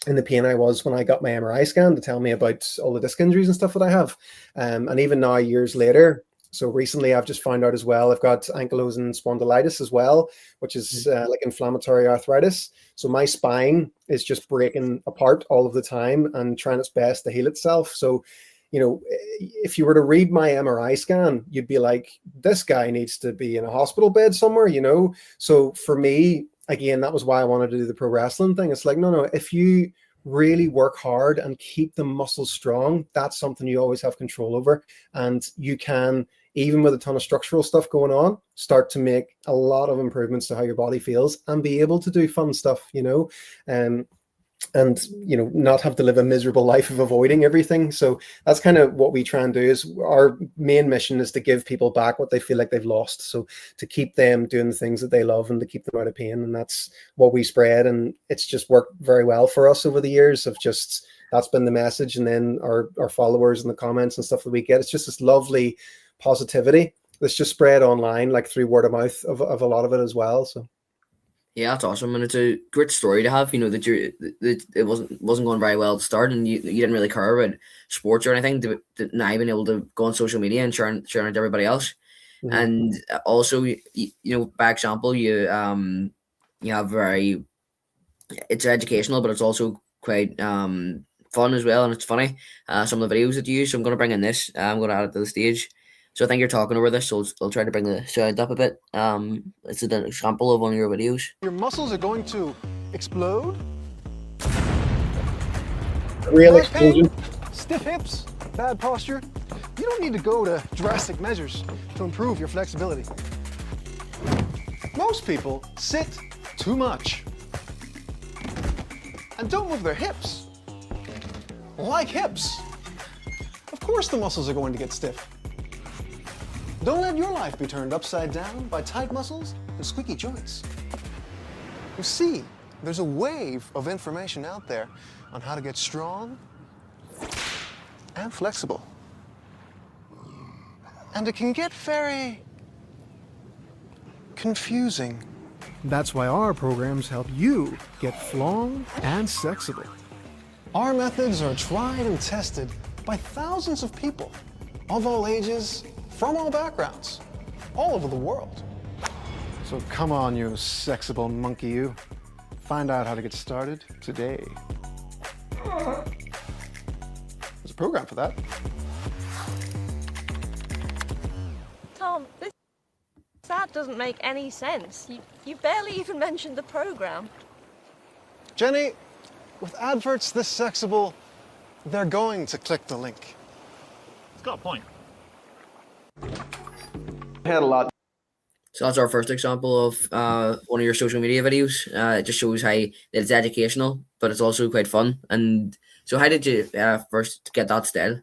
in the pain I was when I got my MRI scan to tell me about all the disc injuries and stuff that I have. And even now, years later, so recently I've just found out as well, I've got ankylosing spondylitis as well, which is like inflammatory arthritis. So my spine is just breaking apart all of the time and trying its best to heal itself. So, you know, if you were to read my MRI scan, you'd be like, this guy needs to be in a hospital bed somewhere, you know? So for me, again, that was why I wanted to do the pro wrestling thing. It's like, no, if you really work hard and keep the muscles strong, that's something you always have control over. And you can, even with a ton of structural stuff going on, start to make a lot of improvements to how your body feels and be able to do fun stuff, you know, and, you know, not have to live a miserable life of avoiding everything. So that's kind of what we try and do. Is our main mission is to give people back what they feel like they've lost. So to keep them doing the things that they love and to keep them out of pain. And that's what we spread. And it's just worked very well for us over the years of just, that's been the message. And then our followers and the comments and stuff that we get, it's just this lovely positivity that's just spread online, like through word of mouth of a lot of it as well. So yeah, that's awesome, and it's a great story to have. You know, that it wasn't going very well to start, and you didn't really care about sports or anything. To now being able to go on social media and sharing it to everybody else, and also you know, by example, you have very, it's educational, but it's also quite fun as well, and it's funny. Some of the videos that you use. So I'm going to bring in this. I'm going to add it to the stage. So I think you're talking over this, so I'll try to bring the sound up a bit. It's an example of one of your videos. Your muscles are going to explode. real Back pain, explosion. stiff hips, bad posture. You don't need to go to drastic measures to improve your flexibility. Most people sit too much and don't move their hips. Like hips, of course the muscles are going to get stiff. Don't let your life be turned upside down by tight muscles and squeaky joints. You see, there's a wave of information out there on how to get strong and flexible. And it can get very confusing. That's why our programs help you get flong and flexible. Our methods are tried and tested by thousands of people of all ages, from all backgrounds, all over the world. So come on, you sexible monkey, you. Find out how to get started today. There's a program for that. Tom, that doesn't make any sense. You barely even mentioned the program. Jenny, with adverts this sexible, they're going to click the link. It's got a point. Had a lot. So that's our first example of one of your social media videos. It just shows how that it's educational, but it's also quite fun. And so how did you first get that style?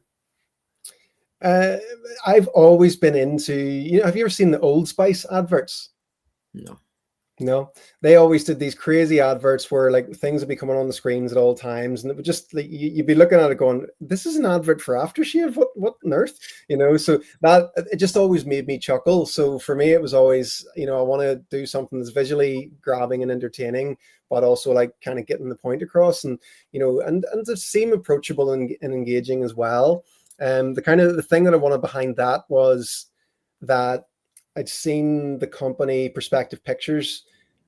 I've always been into, you know, have you ever seen the Old Spice adverts? No. No, they always did these crazy adverts where like things would be coming on the screens at all times, and it would just like you'd be looking at it going, "This is an advert for aftershave? What on earth?" You know. So that it just always made me chuckle. So for me, it was always, you know, I want to do something that's visually grabbing and entertaining, but also like kind of getting the point across, and you know, and to seem approachable and engaging as well. The thing that I wanted behind that was that I'd seen the company Perspective Pictures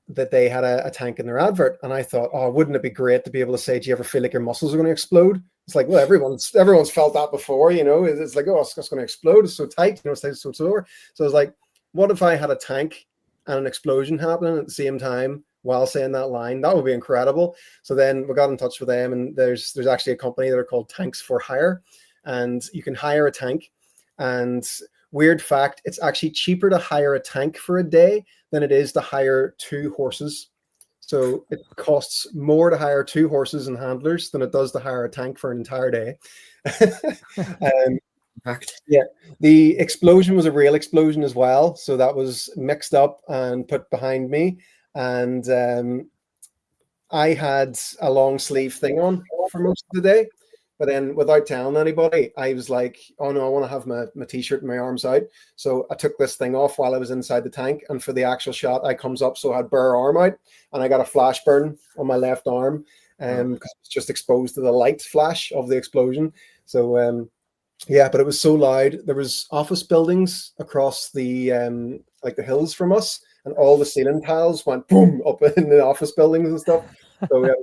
that they had a tank in their advert, and I thought, oh, wouldn't it be great to be able to say, do you ever feel like your muscles are going to explode? It's like, well, everyone's felt that before, you know. It's like, oh, it's going to explode. It's so tight, you know, it's so sore. So I was like, what if I had a tank and an explosion happening at the same time while saying that line? That would be incredible. So then we got in touch with them, and there's actually a company that are called Tanks for Hire, and you can hire a tank. And weird fact, it's actually cheaper to hire a tank for a day than it is to hire 2 horses. So it costs more to hire 2 horses and handlers than it does to hire a tank for an entire day. um, Fact. yeah, the explosion was a real explosion as well. So that was mixed up and put behind me. And I had a long sleeve thing on for most of the day. But then without telling anybody, I was like, oh no, I want to have my t-shirt and my arms out. So I took this thing off while I was inside the tank. And for the actual shot, I comes up, so I had bare arm out and I got a flash burn on my left arm because it's just exposed to the light flash of the explosion. So yeah, but it was so loud. There was office buildings across the like the hills from us, and all the ceiling tiles went boom up in the office buildings and stuff. So yeah,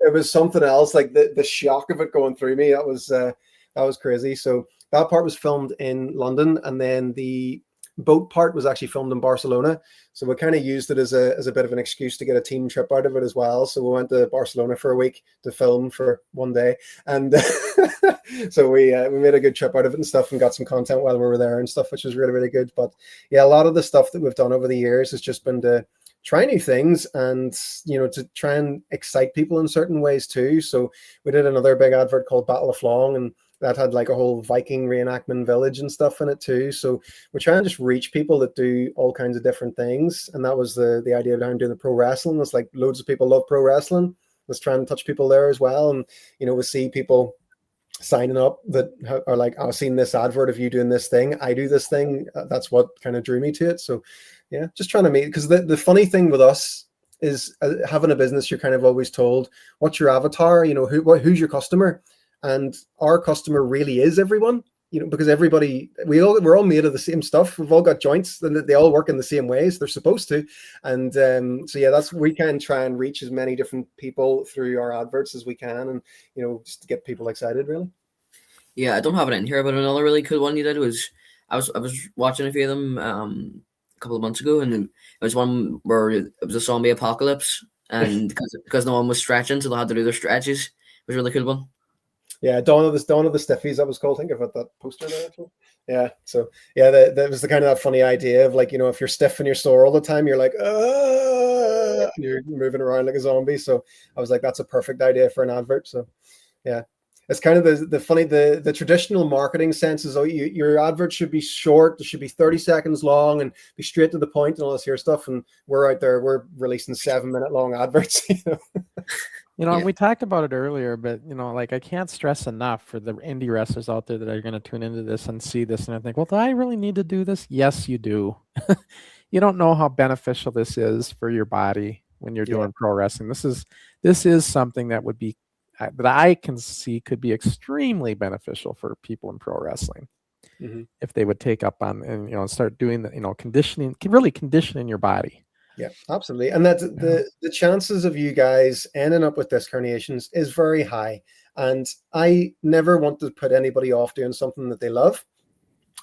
it was something else. Like the shock of it going through me, that was crazy. So that part was filmed in London, and then the boat part was actually filmed in Barcelona. So we kind of used it as a bit of an excuse to get a team trip out of it as well. So we went to Barcelona for a week to film for one day, and so we made a good trip out of it and stuff, and got some content while we were there and stuff, which was really, really good. But yeah, a lot of the stuff that we've done over the years has just been to try new things and, you know, to try and excite people in certain ways too. So we did another big advert called Battle of Flong, and that had like a whole Viking reenactment village and stuff in it too. So we're trying to just reach people that do all kinds of different things. And that was the idea behind doing the pro wrestling. It's like loads of people love pro wrestling. Let's try and touch people there as well. And, you know, we see people signing up that are like, I've seen this advert of you doing this thing. I do this thing. That's what kind of drew me to it. So yeah, just trying to make, because the funny thing with us is having a business, you're kind of always told, what's your avatar? You know, who's your customer? And our customer really is everyone, you know, because everybody, we're all made of the same stuff. We've all got joints and they all work in the same ways. They're supposed to. And so, yeah, we can try and reach as many different people through our adverts as we can. And, you know, just to get people excited, really. Yeah, I don't have it in here, but another really cool one you did was, I was watching a few of them a couple of months ago, and it was one where it was a zombie apocalypse, and because no one was stretching, so they had to do their stretches. It was a really cool one. Yeah, Dawn of the Stiffies, that was called. Think about that poster there, actually. Yeah, so yeah, that was the kind of that funny idea of like, you know, if you're stiff and you're sore all the time, you're like, and you're moving around like a zombie. So I was like, that's a perfect idea for an advert. So yeah, it's kind of the traditional marketing sense is, oh, your advert should be short, it should be 30 seconds long and be straight to the point and all this here stuff. And we're out there, we're releasing 7-minute long adverts. You know? You know, Yeah. we talked about it earlier, but, you know, like I can't stress enough for the indie wrestlers out there that are going to tune into this and see this and I think, well, do I really need to do this? Yes, you do. You don't know how beneficial this is for your body when you're doing pro wrestling. This is something that would be, that I can see could be extremely beneficial for people in pro wrestling. Mm-hmm. If they would take up on and, you know, start doing the, you know, really conditioning your body. Yeah, absolutely. And that's the chances of you guys ending up with disc herniations is very high. And I never want to put anybody off doing something that they love.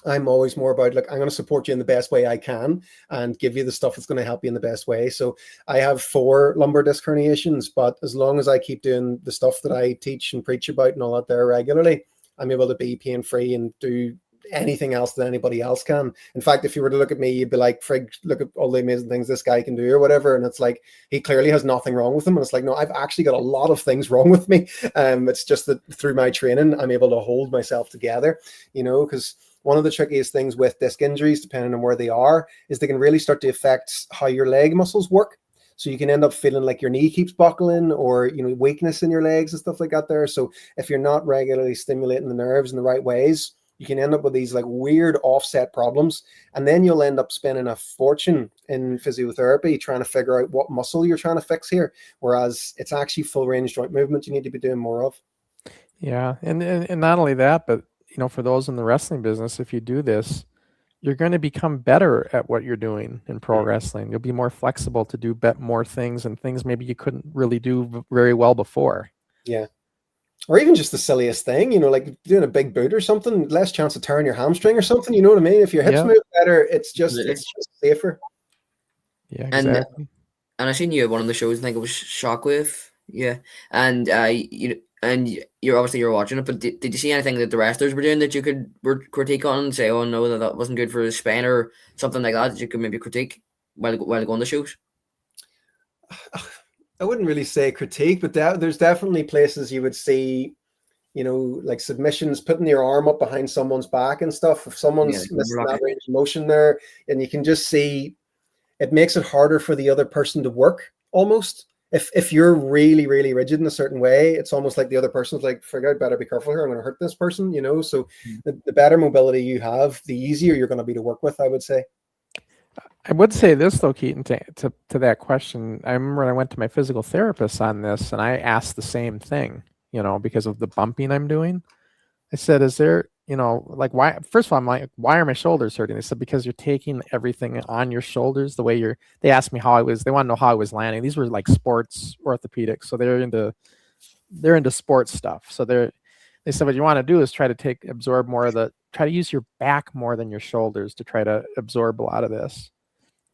I'm always more about, like, I'm going to support you in the best way I can and give you the stuff that's going to help you in the best way. So I have 4 lumbar disc herniations, but as long as I keep doing the stuff that I teach and preach about and all that there regularly, I'm able to be pain-free and do anything else that anybody else can. In fact, if you were to look at me, you'd be like, Frig, look at all the amazing things this guy can do or whatever. And it's like, he clearly has nothing wrong with him. And it's like, no, I've actually got a lot of things wrong with me. It's just that through my training, I'm able to hold myself together, you know, because one of the trickiest things with disc injuries, depending on where they are, is they can really start to affect how your leg muscles work. So you can end up feeling like your knee keeps buckling or, you know, weakness in your legs and stuff like that there. So if you're not regularly stimulating the nerves in the right ways, you can end up with these like weird offset problems. And then you'll end up spending a fortune in physiotherapy trying to figure out what muscle you're trying to fix here. Whereas it's actually full range joint movement you need to be doing more of. Yeah. And not only that, but, you know, for those in the wrestling business, if you do this, you're going to become better at what you're doing in pro wrestling. You'll be more flexible to do more things and things maybe you couldn't really do very well before. Yeah. Or even just the silliest thing, you know, like doing a big boot or something, less chance of tearing your hamstring or something, you know what I mean? If your hips move better, it's just safer. Yeah, exactly. And I seen you at one of the shows, I think it was Shockwave. Yeah. And you're obviously watching it, but did you see anything that the wrestlers were doing that you could critique on and say, oh no, that wasn't good for the spine or something like that you could maybe critique while going to shows? I wouldn't really say critique, but there's definitely places you would see, like submissions, putting your arm up behind someone's back and stuff. If Yeah, someone's missing that range of motion there, and you can just see it makes it harder for the other person to work almost. If you're really, really rigid in a certain way, it's almost like the other person's like, figure out, better be careful here. I'm going to hurt this person, So the better mobility you have, the easier you're going to be to work with, I would say. I would say this though, Keaton, to that question. I remember when I went to my physical therapist on this, and I asked the same thing, because of the bumping I'm doing. I said, is there, like, why? First of all, I'm like, why are my shoulders hurting? They said, because you're taking everything on your shoulders the way they asked me how they want to know how I was landing. These were like sports orthopedics. So they're into sports stuff. So they said, what you want to do is try to absorb more of try to use your back more than your shoulders to try to absorb a lot of this.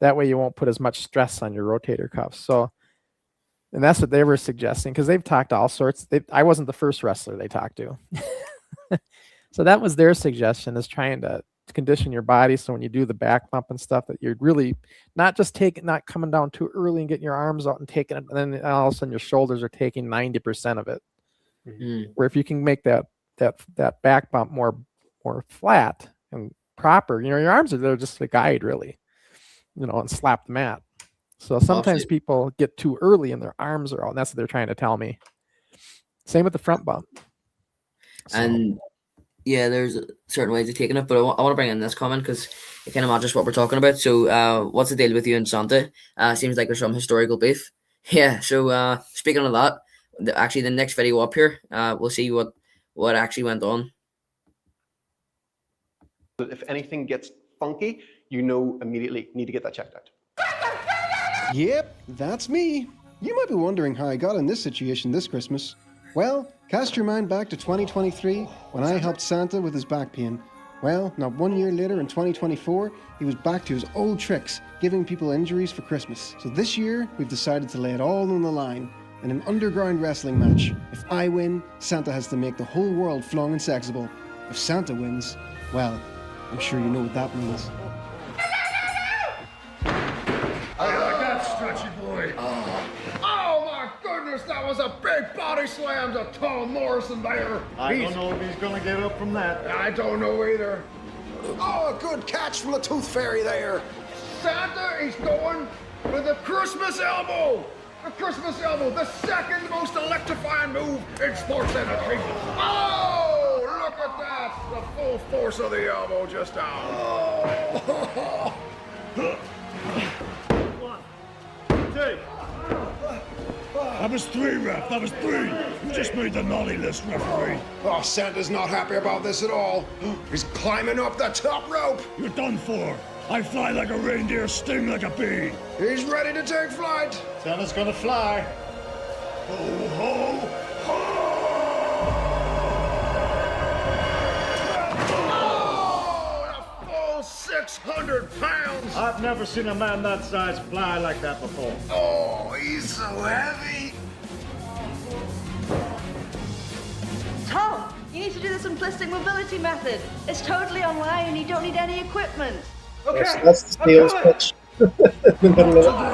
That way you won't put as much stress on your rotator cuffs. So, and that's what they were suggesting, because they've talked to all sorts. I wasn't the first wrestler they talked to. So that was their suggestion, is trying to condition your body so when you do the back bump and stuff, that you're really not coming down too early and getting your arms out and taking it, and then all of a sudden your shoulders are taking 90% of it. Mm-hmm. Where if you can make that back bump more flat and proper, your arms are there just to guide, really, and slap the mat. So sometimes people get too early and their arms are out, and that's what they're trying to tell me. Same with the front bump. And yeah, there's certain ways of taking it, but I want to bring in this comment because it kind of matches what we're talking about. So what's the deal with you and Santa? Seems like there's some historical beef. Yeah, so speaking of that, actually the next video up here, we'll see what actually went on. If anything gets funky, immediately need to get that checked out. Yep, that's me. You might be wondering how I got in this situation this Christmas. Well, cast your mind back to 2023 when I helped Santa with his back pain. Well, not 1 year later in 2024, he was back to his old tricks, giving people injuries for Christmas. So this year, we've decided to lay it all on the line in an underground wrestling match. If I win, Santa has to make the whole world flung and sexable. If Santa wins, well, I'm sure you know what that means. I like that stretchy boy. Oh my goodness, that was a big body slam to Tom Morrison there. I don't know if he's gonna get up from that. I don't know either. Oh, a good catch from the Tooth Fairy there. Santa is going with the Christmas elbow. The Christmas elbow, the second most electrifying move in sports entertainment. Oh, look at that. The full force of the elbow just out. Oh. 1, 2. That was 3, ref. That was 3. You just made the naughty list, referee. Oh, Santa's not happy about this at all. He's climbing up the top rope. You're done for. I fly like a reindeer, sting like a bee. He's ready to take flight. Santa's gonna fly. Ho, ho, ho! Oh, a full 600 pounds. I've never seen a man that size fly like that before. Oh, he's so heavy. Tom, you need to do the simplistic mobility method. It's totally online and you don't need any equipment. Okay, that's the sales pitch. In the middle of it.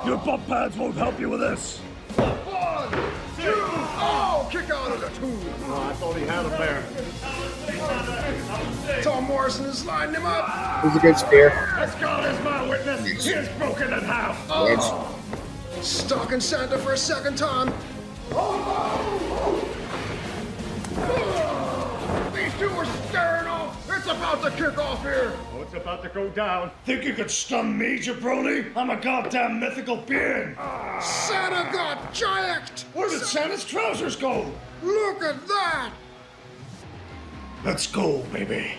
Your bump pads won't help you with this. 1, 2, oh, kick out of the 2. Oh, I thought he had him there. Tom Morrison is lining him up. It was a good spear. As God is my witness, he is broken in half. Oh, stalking Santa for a second time. These two are staring off. It's about to kick off here. Oh, it's about to go down. Think you could stun me, jabroni? I'm a goddamn mythical being. Santa got jacked. Where did Santa's trousers go? Look at that. Let's go, baby.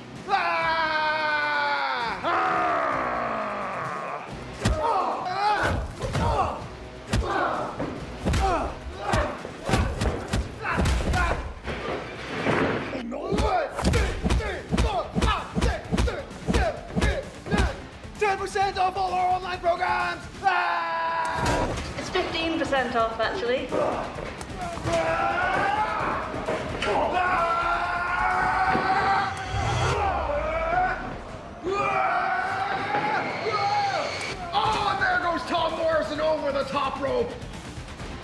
Off all our online programs! It's 15% off, actually. Oh, and there goes Tom Morrison. over the top rope.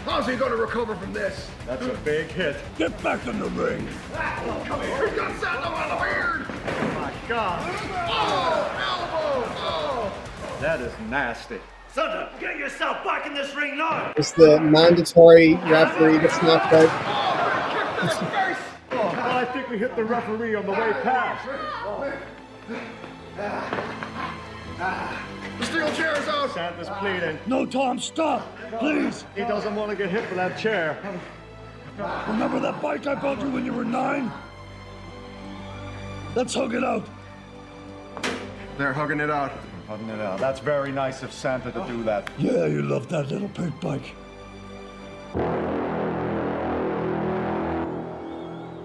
How's he going to recover from this? That's a big hit. Get back in the ring. Come here. He's got Santa on the beard. Oh my God. Oh, elbow. Oh. That is nasty. Santa, get yourself back in this ring now. It's the mandatory referee gets knocked out. Oh, kick to the face. Oh, well, I think we hit the referee on the way past. The steel chair is out. Santa's pleading. No, Tom, stop, please. He doesn't want to get hit with that chair. Remember that bike I bought you when you were 9? Let's hug it out. They're hugging it out. Hugging it out. That's very nice of Santa to do that. Yeah, you love that little pink bike.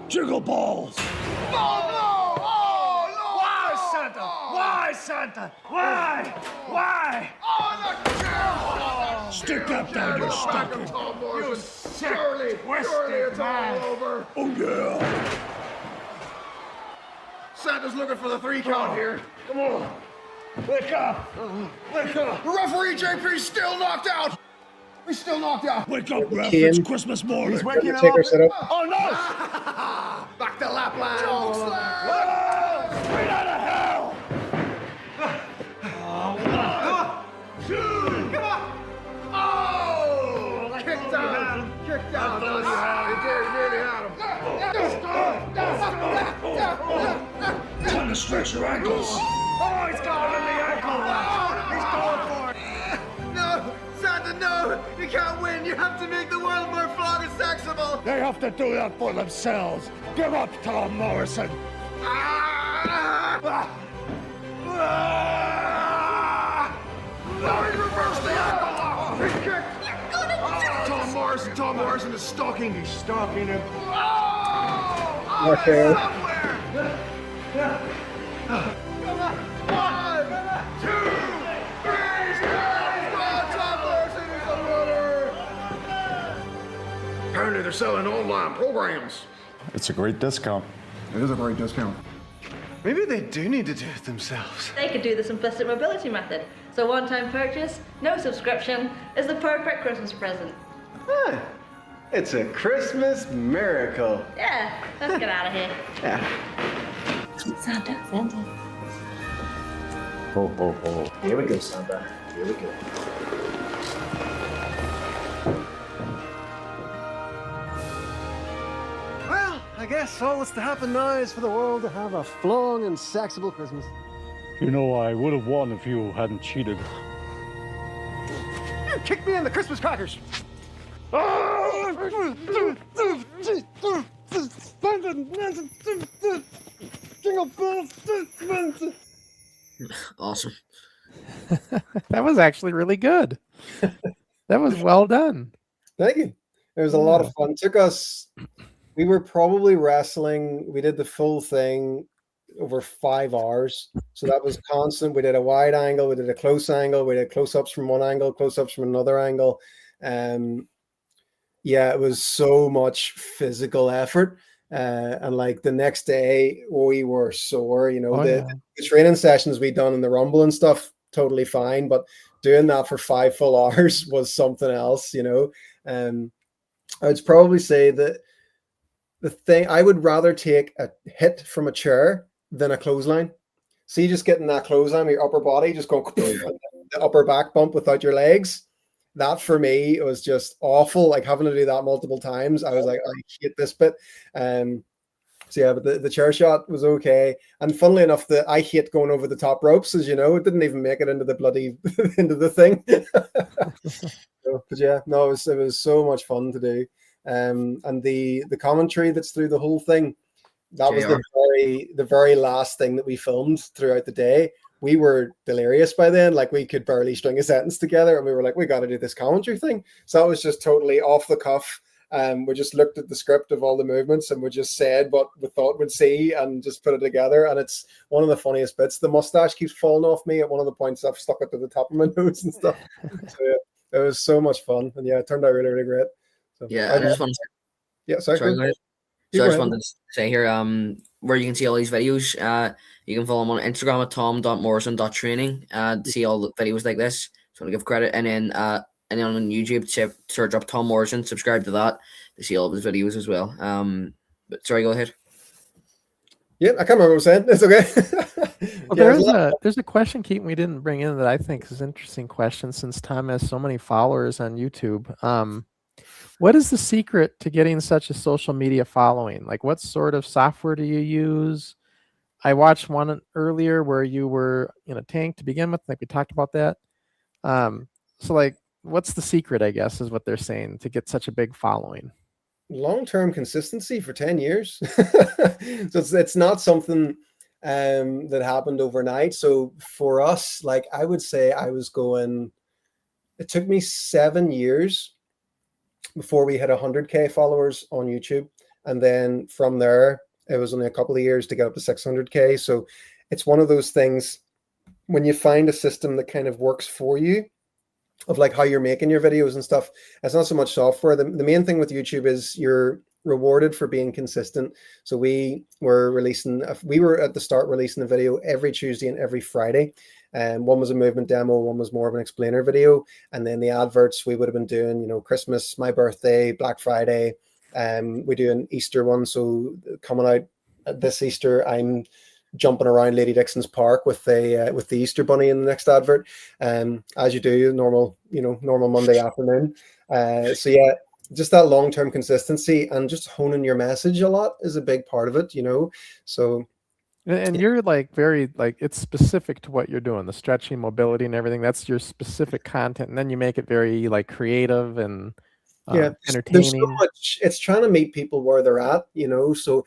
Jiggle balls. Oh, no. Oh, no. Why, Santa? Why, Santa? Why? Why? Oh, the chair. Stick that down your stocking. You surely it's all over. Oh, yeah. Santa's looking for the 3 count here. Come on. Wake up. Wake up. Referee JP's still knocked out. He's still knocked out. Wake up, ref. Keaton. It's Christmas morning. The Undertaker set up. Oh, no. Back to Lapland. Chokeslam. Oh, straight out of hell. Oh, kick down. Kick down. No, you had him. You nearly had him. Time to stretch your ankles. Oh, he's got him in the ankle. He's going for it. No, Santa, no. You can't win. You have to make the world more flawed and sexable. They have to do that for themselves. Give up, Tom Morrison. No, he reversed the ankle. He kicked. Tom Morrison is stalking. He's stalking him. Oh, Okay. somewhere. Come on. 1, 2, 3. Tom Morrison is the winner. Apparently they're selling online programs. It's a great discount. It is a great discount. Maybe they do need to do it themselves. They could do the simplistic mobility method. So one-time purchase, no subscription, is the perfect Christmas present. Huh. It's a Christmas miracle. Yeah, let's get out of here. Yeah. Santa. Ho, ho, ho. Here we go, Santa. Here we go. Well, I guess all that's to happen now is for the world to have a flowing and sexable Christmas. You know, I would have won if you hadn't cheated. You kicked me in the Christmas crackers. Awesome. That was actually really good. That was well done. Thank you. It was a lot of fun. Took us, we were probably wrestling, we did the full thing over 5 hours. So that was constant. We did a wide angle, we did a close angle, we did close-ups from one angle, close-ups from another angle. Yeah, it was so much physical effort. And like the next day, we were sore. You know, the training sessions we done in the Rumble and stuff, totally fine. But doing that for 5 full hours was something else, you know. I would probably say that the thing, I would rather take a hit from a chair than a clothesline. See, just getting that clothesline with your upper body, just going the upper back bump without your legs. That for me, it was just awful. Like having to do that multiple times. I was like, I hate this bit. So yeah, but the chair shot was okay. And funnily enough, I hate going over the top ropes, as you know. It didn't even make it into the bloody into the thing. But yeah, no, it was so much fun to do. And the commentary that's through the whole thing, that was the very last thing that we filmed throughout the day. We were delirious by then, like we could barely string a sentence together, and we were like, we got to do this commentary thing. So that was just totally off the cuff. We just looked at the script of all the movements and we just said what we thought we'd see and just put it together. And it's one of the funniest bits. The mustache keeps falling off me at one of the points. I've stuck it to the top of my nose and stuff. So yeah, it was so much fun, and yeah, it turned out really, really great. So, yeah, I just want to. Yeah, sorry. So I just wanted to say here, where you can see all these videos. You can follow him on Instagram at tom.morrison.training to see all the videos like this. So I want to give credit, and then and then on YouTube, search up Tom Morrison, subscribe to that to see all of his videos as well. But sorry, go ahead. Yeah, I can't remember what I was saying. It's okay. Well, Yeah, there's a question, Keaton, we didn't bring in that I think is an interesting question since Tom has so many followers on YouTube. What is the secret to getting such a social media following? Like, what sort of software do you use? I watched one earlier where you were in a tank to begin with, like we talked about that. So like, what's the secret, I guess, is what they're saying to get such a big following? long-term consistency for 10 years. So it's not something that happened overnight. So for us, like I would say it took me 7 years before we hit 100K followers on YouTube. And then from there, it was only a couple of years to get up to 600K. So it's one of those things when you find a system that kind of works for you, of like how you're making your videos and stuff. It's not so much software. The main thing with YouTube is you're rewarded for being consistent. So we were at the start releasing a video every Tuesday and every Friday. And one was a movement demo, one was more of an explainer video. And then the adverts we would have been doing, you know, Christmas, my birthday, Black Friday. We do an Easter one. So coming out this Easter, I'm jumping around Lady Dixon's Park with the Easter bunny in the next advert, as you do normal Monday afternoon. So yeah, just that long-term consistency and just honing your message a lot is a big part of it, you know. So And you're like very like it's specific to what you're doing, the stretching, mobility, and everything. That's your specific content, and then you make it very like creative and entertaining. There's so much. It's trying to meet people where they're at, you know. So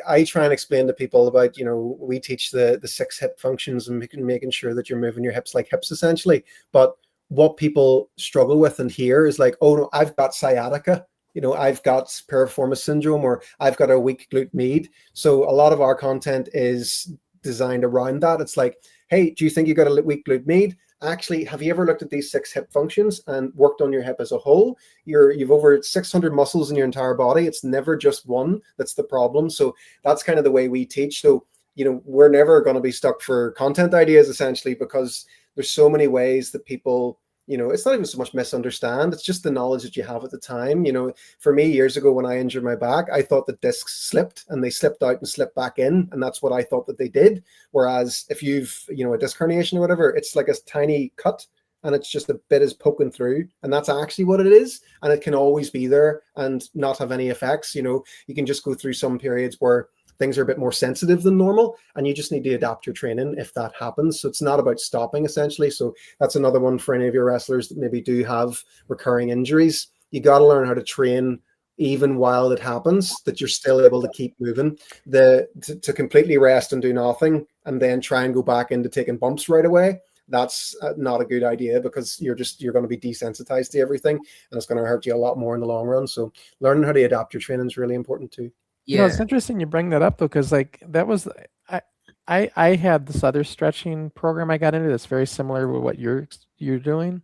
I try and explain to people about, you know, we teach the 6 hip functions and making sure that you're moving your hips like hips essentially. But what people struggle with and hear is like, oh no, I've got sciatica, you know, I've got piriformis syndrome, or I've got a weak glute med. So a lot of our content is designed around that. It's like, hey, do you think you got a weak glute med? Actually, have you ever looked at these 6 hip functions and worked on your hip as a whole? You've over 600 muscles in your entire body. It's never just one that's the problem. So that's kind of the way we teach. So, you know, we're never going to be stuck for content ideas essentially, because there's so many ways that people, you know, it's not even so much misunderstand. It's just the knowledge that you have at the time. You know, for me, years ago when I injured my back, I thought the discs slipped and they slipped out and slipped back in. And that's what I thought that they did. Whereas if you've, you know, a disc herniation or whatever, it's like a tiny cut and it's just a bit is poking through. And that's actually what it is. And it can always be there and not have any effects. You know, you can just go through some periods where things are a bit more sensitive than normal, and you just need to adapt your training if that happens. So it's not about stopping essentially. So that's another one for any of your wrestlers that maybe do have recurring injuries. You got to learn how to train even while it happens, that you're still able to keep moving. To completely rest and do nothing and then try and go back into taking bumps right away, that's not a good idea, because you're going to be desensitized to everything, and it's going to hurt you a lot more in the long run. So learning how to adapt your training is really important too. You know, it's interesting you bring that up though, because like that was I had this other stretching program I got into that's very similar to what you're doing.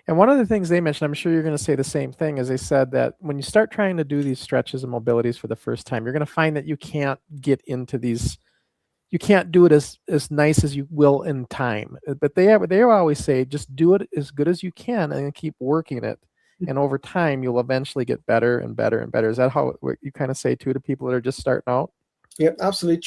And one of the things they mentioned, I'm sure you're going to say the same thing, is they said that when you start trying to do these stretches and mobilities for the first time, you're going to find that you can't get into these, you can't do it as nice as you will in time. But they always say, just do it as good as you can and keep working it. And over time, you'll eventually get better and better and better. Is that what you kind of say too to people that are just starting out? Yeah, absolutely.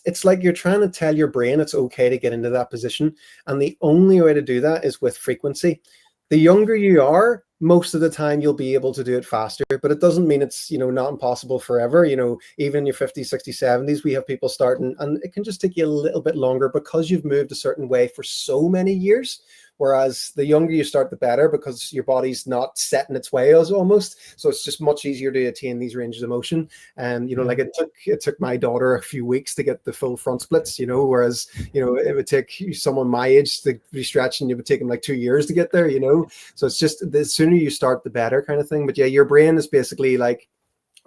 It's like you're trying to tell your brain it's okay to get into that position. And the only way to do that is with frequency. The younger you are, most of the time you'll be able to do it faster, but it doesn't mean it's, you know, not impossible forever. You know, even in your 50s, 60s, 70s, we have people starting, and it can just take you a little bit longer because you've moved a certain way for so many years. Whereas the younger you start, the better, because your body's not set in its ways almost. So it's just much easier to attain these ranges of motion. And, you know, like it took my daughter a few weeks to get the full front splits, you know, whereas, you know, it would take someone my age to be stretching, it would take them like 2 years to get there, you know. So it's just the sooner you start, the better kind of thing. But yeah, your brain is basically like,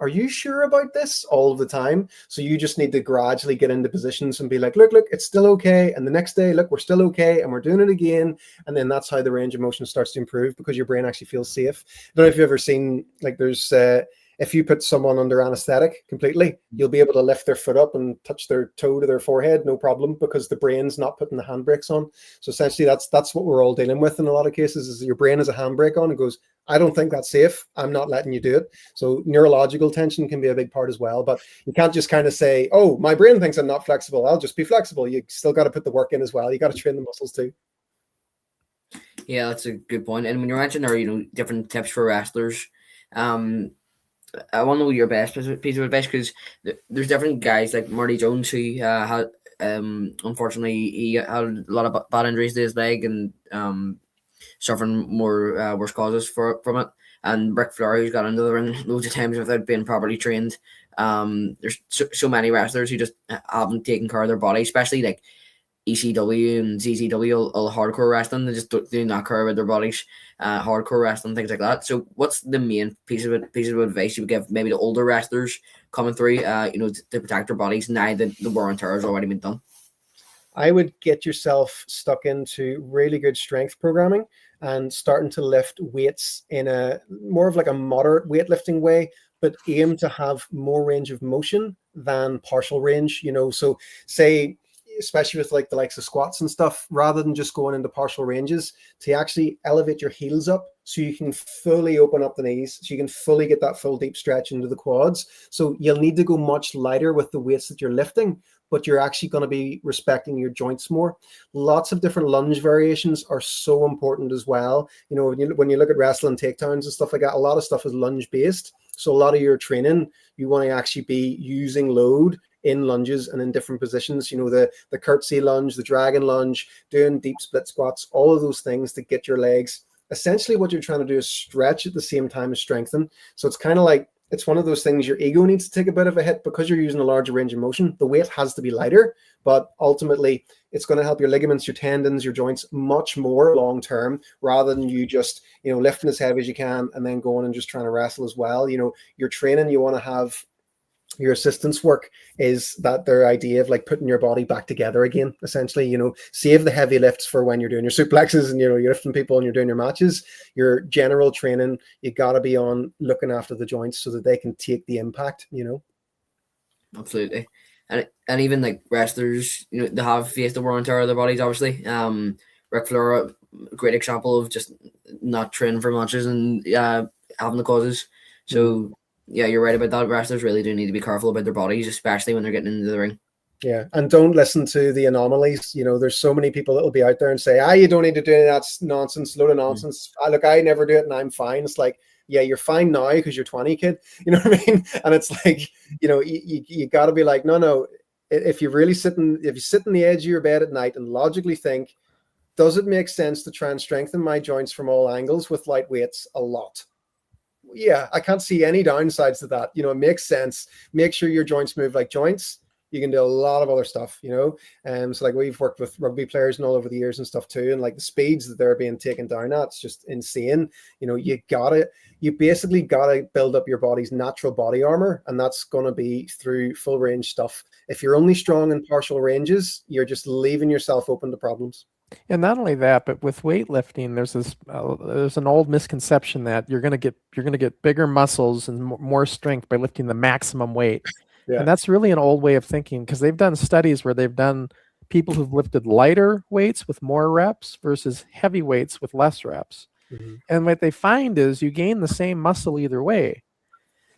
are you sure about this all of the time? So you just need to gradually get into positions and be like, look, it's still okay. And the next day, look, we're still okay. And we're doing it again. And then that's how the range of motion starts to improve, because your brain actually feels safe. I don't know if you've ever seen, like there's If you put someone under anesthetic completely, you'll be able to lift their foot up and touch their toe to their forehead, no problem, because the brain's not putting the handbrakes on. So essentially that's what we're all dealing with in a lot of cases, is your brain has a handbrake on and goes, I don't think that's safe. I'm not letting you do it. So neurological tension can be a big part as well. But you can't just kind of say, oh, my brain thinks I'm not flexible, I'll just be flexible. You still got to put the work in as well. You got to train the muscles too. Yeah, that's a good point. And when you're mentioning there, different tips for wrestlers, I want to know your best piece of advice, because there's different guys like Marty Jones who had, unfortunately, he had a lot of bad injuries to his leg and suffering more worse causes from it. And Ric Flair, who's got into the ring loads of times without being properly trained. There's so many wrestlers who just haven't taken care of their body, especially like ECW and ZZW, all hardcore wrestling. They just do not care about their bodies, hardcore wrestling, things like that. So what's the main piece of advice you would give maybe the older wrestlers coming through, to protect their bodies now that the wear and tear has already been done? I would get yourself stuck into really good strength programming and starting to lift weights in a more of like a moderate weightlifting way, but aim to have more range of motion than partial range. So say, especially with like the likes of squats and stuff, rather than just going into partial ranges, to actually elevate your heels up so you can fully open up the knees, so you can fully get that full deep stretch into the quads. So you'll need to go much lighter with the weights that you're lifting, but you're actually going to be respecting your joints more. Lots of different lunge variations are so important as well. When you look at wrestling takedowns and stuff like that, a lot of stuff is lunge based. So a lot of your training, you want to actually be using load in lunges and in different positions, the curtsy lunge, the dragon lunge, doing deep split squats, all of those things to get your legs. Essentially what you're trying to do is stretch at the same time as strengthen. So it's kind of like, it's one of those things, your ego needs to take a bit of a hit because you're using a larger range of motion. The weight has to be lighter, but ultimately it's going to help your ligaments, your tendons, your joints much more long-term, rather than you just, lifting as heavy as you can and then going and just trying to wrestle as well. Your training, you want to have your assistance work is that their idea of like putting your body back together again, essentially, save the heavy lifts for when you're doing your suplexes and, you're lifting people and you're doing your matches. Your general training, you got to be on looking after the joints so that they can take the impact, Absolutely. And even like wrestlers, they have faced the wear and tear of their bodies, obviously. Ric Flair, a great example of just not training for matches and having the causes. So yeah, you're right about that. Wrestlers really do need to be careful about their bodies, especially when they're getting into the ring. Yeah, and don't listen to the anomalies. There's so many people that will be out there and say, you don't need to do any of that nonsense, load of nonsense. Look, I never do it and I'm fine. It's like, yeah, you're fine now because you're 20, kid. You know what I mean? And it's like, you got to be like, no. If you sit on the edge of your bed at night and logically think, does it make sense to try and strengthen my joints from all angles with light weights? A lot. Yeah, I can't see any downsides to that. It makes sense. Make sure your joints move like joints. You can do a lot of other stuff, so like we've worked with rugby players and all over the years and stuff too, and like the speeds that they're being taken down at, it's just insane. You basically gotta build up your body's natural body armor, and that's gonna be through full range stuff. If you're only strong in partial ranges, you're just leaving yourself open to problems. And not only that, but with weightlifting, there's an old misconception that you're gonna get bigger muscles and more strength by lifting the maximum weight. Yeah. And that's really an old way of thinking, because they've done studies where they've done people who've lifted lighter weights with more reps versus heavy weights with less reps. Mm-hmm. And what they find is you gain the same muscle either way.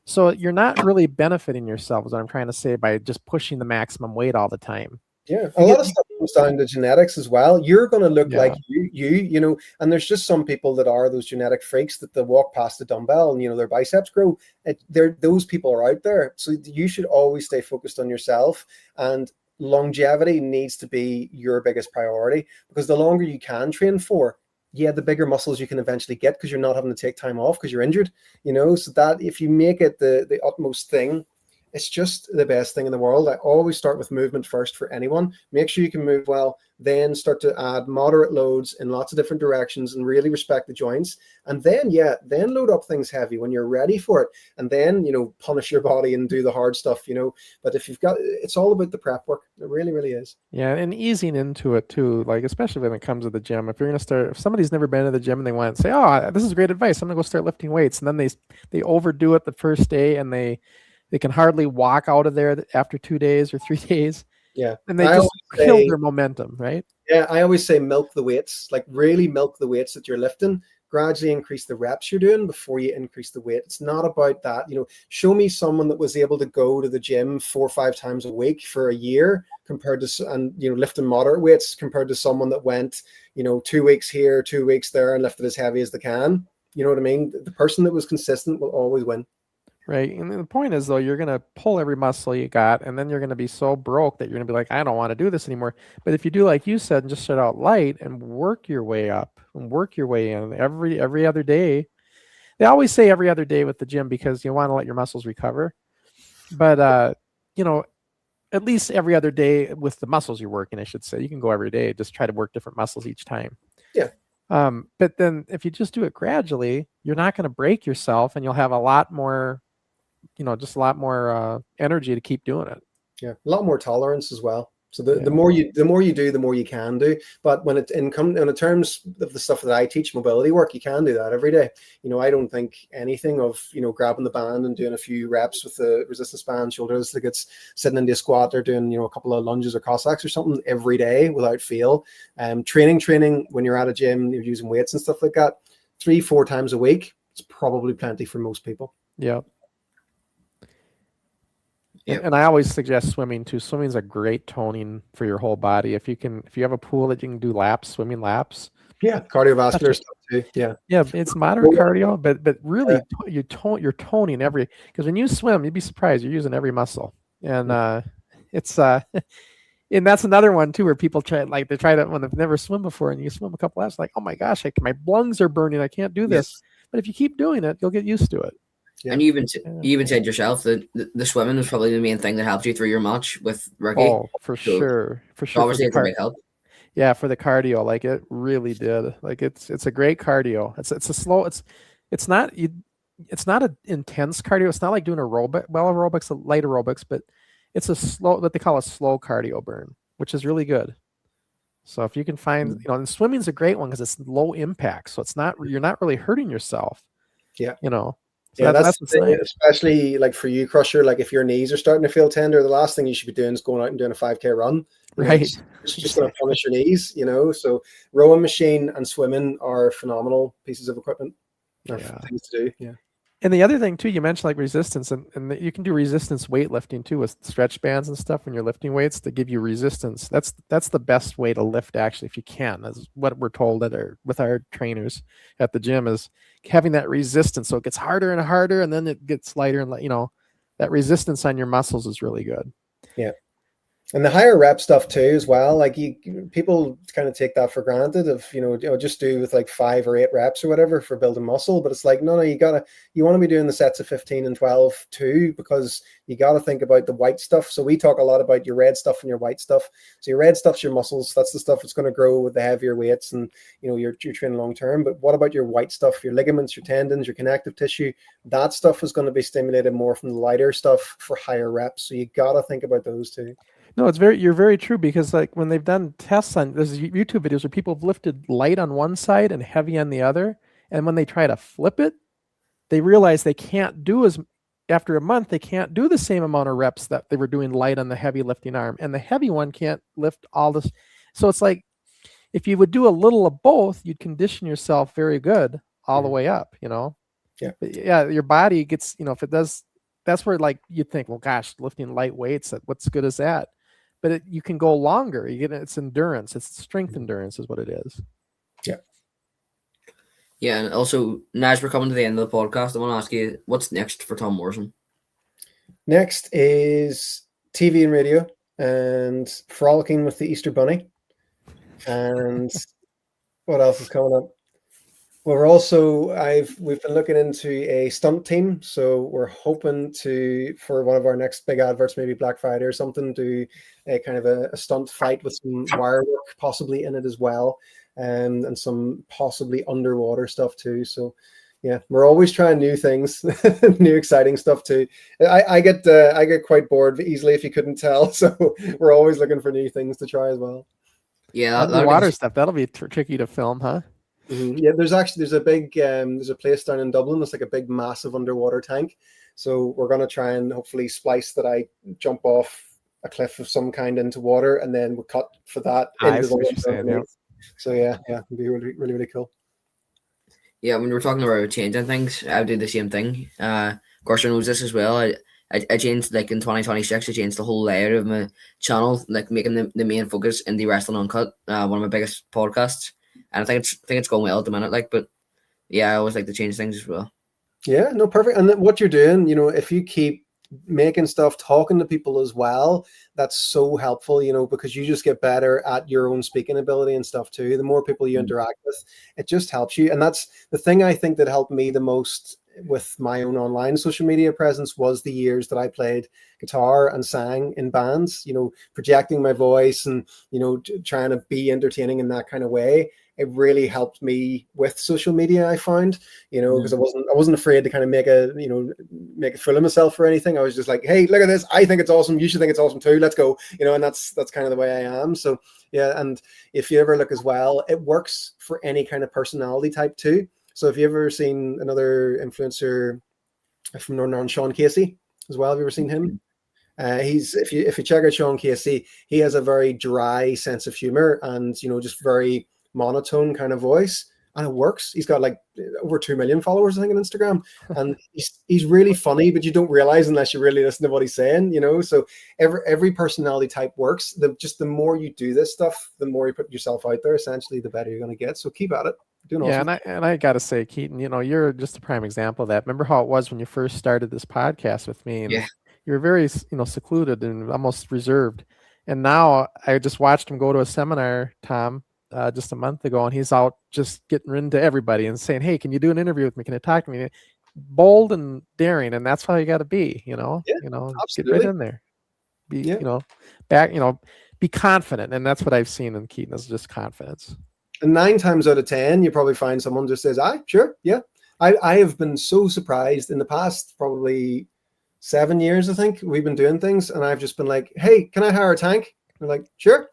So you're not really benefiting yourself, is what I'm trying to say, by just pushing the maximum weight all the time. Yeah, a lot of stuff comes down to genetics as well. You're going to look like you, and there's just some people that are those genetic freaks that they walk past the dumbbell and, their biceps grow. Those people are out there. So you should always stay focused on yourself, and longevity needs to be your biggest priority, because the longer you can train for, the bigger muscles you can eventually get, because you're not having to take time off because you're injured, so that if you make it the utmost thing, it's just the best thing in the world. I always start with movement first for anyone. Make sure you can move well, then start to add moderate loads in lots of different directions and really respect the joints. And then, then load up things heavy when you're ready for it. And then, punish your body and do the hard stuff, But if you've got, it's all about the prep work. It really, really is. Yeah, and easing into it too, like especially when it comes to the gym. If you're gonna start, if somebody's never been to the gym and they want to say, "Oh, this is great advice. I'm gonna go start lifting weights," and then they overdo it the first day and they can hardly walk out of there after 2 days or 3 days. Yeah, and they just kill their momentum, right? Yeah, I always say milk the weights, like really milk the weights that you're lifting. Gradually increase the reps you're doing before you increase the weight. It's not about that. Show me someone that was able to go to the gym 4 or 5 times a week for a year compared to, lifting moderate weights compared to someone that went, 2 weeks here, 2 weeks there and lifted as heavy as they can. You know what I mean? The person that was consistent will always win. Right. And the point is, though, you're going to pull every muscle you got, and then you're going to be so broke that you're going to be like, I don't want to do this anymore. But if you do like you said, and just start out light and work your way up and work your way in every other day. They always say every other day with the gym because you want to let your muscles recover. But, at least every other day with the muscles you're working, I should say. You can go every day. Just try to work different muscles each time. Yeah. But then if you just do it gradually, you're not going to break yourself, and you'll have a lot more just a lot more energy to keep doing it. Yeah, a lot more tolerance as well. So the more you do, the more you can do. But when it in terms of the stuff that I teach, mobility work, you can do that every day. I don't think anything of grabbing the band and doing a few reps with the resistance band, shoulders, like it's sitting into a squat or doing a couple of lunges or Cossacks or something every day without fail. Training when you're at a gym, you're using weights and stuff like that 3-4 times a week. It's probably plenty for most people. Yeah. And I always suggest swimming too. Swimming is a great toning for your whole body. If you have a pool that you can do laps, swimming laps. Yeah, cardiovascular stuff too. Yeah. Yeah, it's moderate cardio, but really you're toning because when you swim, you'd be surprised you're using every muscle. And it's and that's another one too where people try that when they've never swum before, and you swim a couple laps, like, oh my gosh, my lungs are burning. I can't do this. Yes. But if you keep doing it, you'll get used to it. Yeah. And you even said yourself that the swimming was probably the main thing that helped you through your match with Ricky. Oh, for sure. Obviously, it's a big help. Yeah, for the cardio, like it really did. Like it's a great cardio. It's a slow. It's not an intense cardio. It's not like doing aerobics, light aerobics, but it's a slow, what they call a slow cardio burn, which is really good. So if you can find, and swimming's a great one because it's low impact. So you're not really hurting yourself. Yeah. So yeah, that's the thing, especially like for you, Crusher. Like if your knees are starting to feel tender, the last thing you should be doing is going out and doing a 5K run. Right. It's just going to punish your knees, So rowing machine and swimming are phenomenal pieces of equipment. Things to do. Yeah. And the other thing too, you mentioned like resistance, and you can do resistance weightlifting too with stretch bands and stuff when you're lifting weights to give you resistance. That's the best way to lift actually, if you can. That's what we're told with our trainers at the gym is having that resistance. So it gets harder and harder, and then it gets lighter and that resistance on your muscles is really good. Yeah. And the higher rep stuff too, as well. Like people kind of take that for granted of, just do with like 5 or 8 reps or whatever for building muscle. But it's like, no, you want to be doing the sets of 15 and 12 too, because you got to think about the white stuff. So we talk a lot about your red stuff and your white stuff. So your red stuff's your muscles. That's the stuff that's going to grow with the heavier weights and, you're training long term. But what about your white stuff, your ligaments, your tendons, your connective tissue? That stuff is going to be stimulated more from the lighter stuff for higher reps. So you got to think about those too. No, you're very true, because like when they've done tests on there's YouTube videos where people have lifted light on one side and heavy on the other, and when they try to flip it, they realize they can't do after a month they can't do the same amount of reps that they were doing light on the heavy lifting arm, and the heavy one can't lift all this. So it's like if you would do a little of both, you'd condition yourself very good all the way up, Yeah. But yeah, your body gets, if it does, that's where like you think, well, gosh, lifting light weights, what's good as that? But you can go longer. It's endurance. It's strength endurance is what it is. Yeah. Yeah, and also, now as we're coming to the end of the podcast, I want to ask you, what's next for Tom Morrison? Next is TV and radio and frolicking with the Easter Bunny. And what else is coming up? Well, we've been looking into a stunt team, so we're hoping to, for one of our next big adverts, maybe Black Friday or something, do a kind of a stunt fight with some wire work possibly in it as well, and some possibly underwater stuff too. So yeah, we're always trying new things, new exciting stuff too. I get quite bored easily, if you couldn't tell, so we're always looking for new things to try as well. Yeah, Underwater stuff, that'll be tricky to film, huh? Yeah, there's a big there's a place down in Dublin that's like a big massive underwater tank. So we're gonna try and hopefully splice that I jump off a cliff of some kind into water, and then we'll cut for that I into see the what you're water saying, yeah. underneath. So yeah, it'd be really, really, really cool. Yeah, when we're talking about changing things, I would do the same thing. Gorsha knows this as well. I changed, like, in 2026, I changed the whole layout of my channel, like making the main focus Indie Wrestling Uncut, one of my biggest podcasts. And I think it's going well at the minute, like, but yeah, I always like to change things as well. Yeah, no, perfect. And then what you're doing, if you keep making stuff, talking to people as well, that's so helpful, because you just get better at your own speaking ability and stuff too. The more people you interact with, it just helps you. And that's the thing I think that helped me the most with my own online social media presence was the years that I played guitar and sang in bands, projecting my voice and, trying to be entertaining in that kind of way. It really helped me with social media, I found, because I wasn't afraid to kind of make a fool of myself or anything. I was just like, hey, look at this. I think it's awesome. You should think it's awesome too. Let's go. And that's kind of the way I am. So yeah. And if you ever look as well, it works for any kind of personality type too. So if you ever seen another influencer from Northern Ireland, Sean Casey as well, have you ever seen him? If you check out Sean Casey, he has a very dry sense of humor and, just very monotone kind of voice, and it works. He's got like over 2 million followers, I think, on Instagram, and he's really funny, but you don't realize unless you really listen to what he's saying, so every personality type works. The more you do this stuff, the more you put yourself out there, essentially, the better you're going to get. So keep at it. Doing awesome. And I gotta say, Keaton, you're just a prime example of that. Remember how it was when you first started this podcast with me, and you were very secluded and almost reserved, and now I just watched him go to a seminar, Tom, just a month ago, and he's out just getting into everybody and saying, hey, can you do an interview with me? Can you talk to me? Bold and daring, and that's how you got to be, get right in there, be back, be confident. And that's what I've seen in Keaton, is just confidence. And 9 times out of 10 you probably find someone just says, sure, yeah. I have been so surprised in the past probably 7 years, I think we've been doing things, and I've just been like, hey, can I hire a tank? They're like, sure.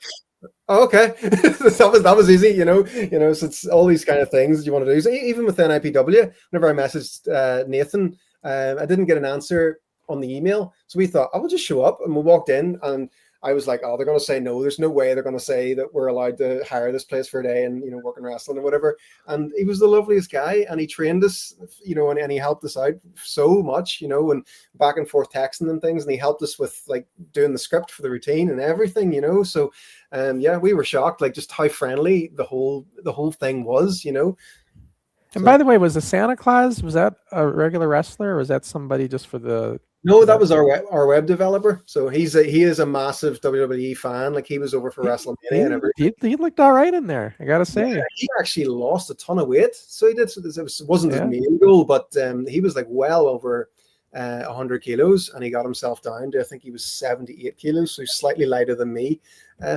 Oh, okay. that was easy, so it's all these kind of things you want to do. So even with NIPW, whenever I messaged Nathan, I didn't get an answer on the email, so we thought I will just show up, and we walked in, and I was like, oh, they're going to say no. There's no way they're going to say that we're allowed to hire this place for a day and, work in wrestling or whatever. And he was the loveliest guy, and he trained us, and he helped us out so much, and back and forth texting and things. And he helped us with like doing the script for the routine and everything, So, yeah, we were shocked, like just how friendly the whole thing was, And by the way, was the Santa Claus, was that a regular wrestler, or was that somebody just for the... No, that was our web developer. So he is a massive WWE fan. Like, he was over for WrestleMania and everything. He looked all right in there, I gotta say. Yeah, he actually lost a ton of weight. So he did. So it wasn't his main goal, but he was like well over 100 kilos, and he got himself down to, I think he was 78 kilos, so he's slightly lighter than me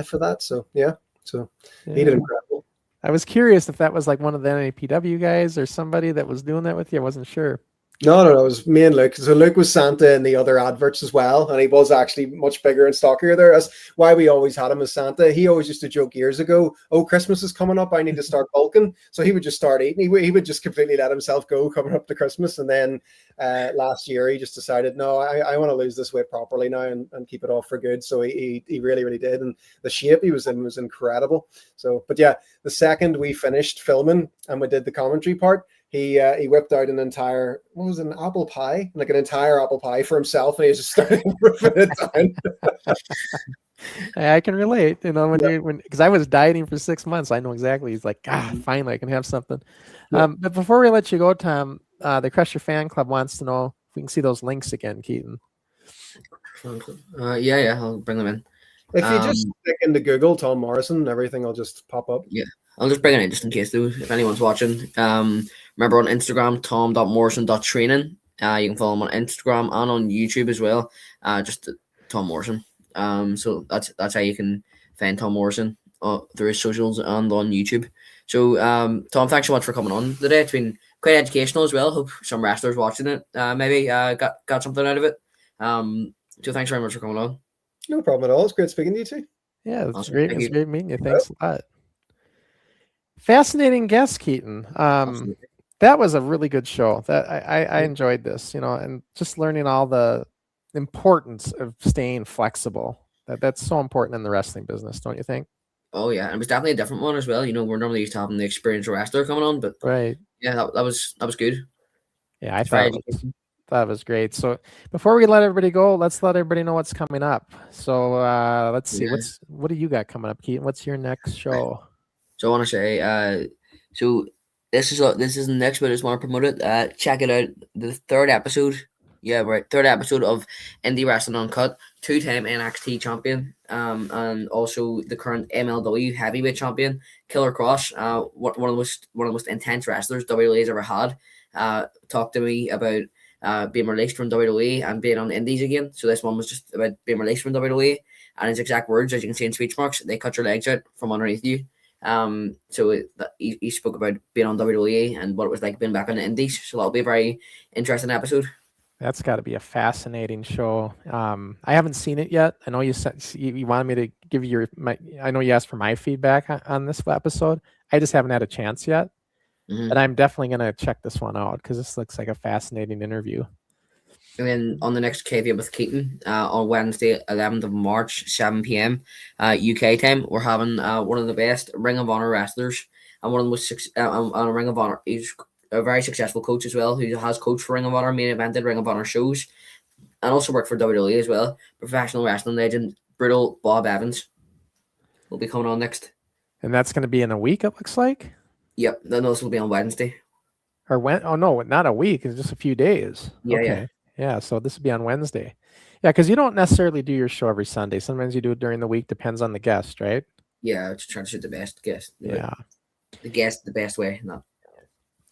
for that. So yeah, he did incredible. I was curious if that was like one of the NAPW guys or somebody that was doing that with you. I wasn't sure. No, it was me and Luke. So Luke was Santa in the other adverts as well, and he was actually much bigger and stockier there. That's why we always had him as Santa. He always used to joke years ago, oh, Christmas is coming up, I need to start bulking. So he would just start eating. He would just completely let himself go coming up to Christmas. And then last year he just decided, no, I want to lose this weight properly now and keep it off for good. So he really, really did. And the shape he was in was incredible. So, but yeah, the second we finished filming and we did the commentary part, he whipped out an entire, what was it, an apple pie, like an entire apple pie for himself, and he just started ripping it down. I can relate, because I was dieting for 6 months. I know exactly. He's like, finally I can have something. But before we let you go, Tom, the Crusher Fan Club wants to know if we can see those links again, Keaton. Yeah, I'll bring them in. If you just stick into Google Tom Morrison, everything will just pop up. Yeah, I'll just bring it in just in case, though, if anyone's watching. Remember on Instagram, tom.morrison.training. You can follow him on Instagram and on YouTube as well. Just Tom Morrison. So that's how you can find Tom Morrison through his socials and on YouTube. So, Tom, thanks so much for coming on today. It's been quite educational as well. Hope some wrestlers watching it maybe got something out of it. So thanks very much for coming on. No problem at all. It's great speaking to you too. Yeah, it's Awesome. great. Thank It's you. great meeting you. Thanks a lot. Fascinating guest, Keaton. Absolutely. That was a really good show. That I enjoyed this, and just learning all the importance of staying flexible. That's so important in the wrestling business, don't you think? Oh yeah, and it was definitely a different one as well. We're normally used to having the experienced wrestler coming on, but Right. yeah, that was good. Yeah, I It's very thought it was great. So before we let everybody go, let's let everybody know what's coming up. So let's see, Yeah. what do you got coming up, Keaton? What's your next show? So I want to say, so this is the next bit I just want to promote it. Check it out. The third episode. Yeah, right. Third episode of Indie Wrestling Uncut, 2-time NXT champion, and also the current MLW heavyweight champion, Killer Cross. One of the most intense wrestlers WWE's ever had. Talked to me about being released from WWE and being on the Indies again. So this one was just about being released from WWE, and his exact words, as you can see in speech marks, they cut your legs out from underneath you. So he spoke about being on WWE and what it was like being back on the Indies. So that'll be a very interesting episode. That's got to be a fascinating show. I haven't seen it yet. I know you said you wanted me to give you I know you asked for my feedback on this episode. I just haven't had a chance yet, Mhm. but I'm definitely gonna check this one out because this looks like a fascinating interview. And then on the next Kayfabe with Keaton on Wednesday, 11th of March, 7 p.m. UK time, we're having one of the best Ring of Honor wrestlers and one of the most on Ring of Honor. He's a very successful coach as well, who has coached for Ring of Honor, main evented Ring of Honor shows, and also worked for WWE as well. Professional wrestling legend, Brutal Bob Evans will be coming on next. And that's going to be in a week, it looks like. Yep, then this will be on Wednesday. Or when? Oh no, not a week. It's just a few days. Yeah, okay. Yeah. So this will be on Wednesday. Yeah, because you don't necessarily do your show every Sunday. Sometimes you do it during the week. Depends on the guest, right? Yeah, just trying to shoot the best guest. Yeah. The guest the best way. No.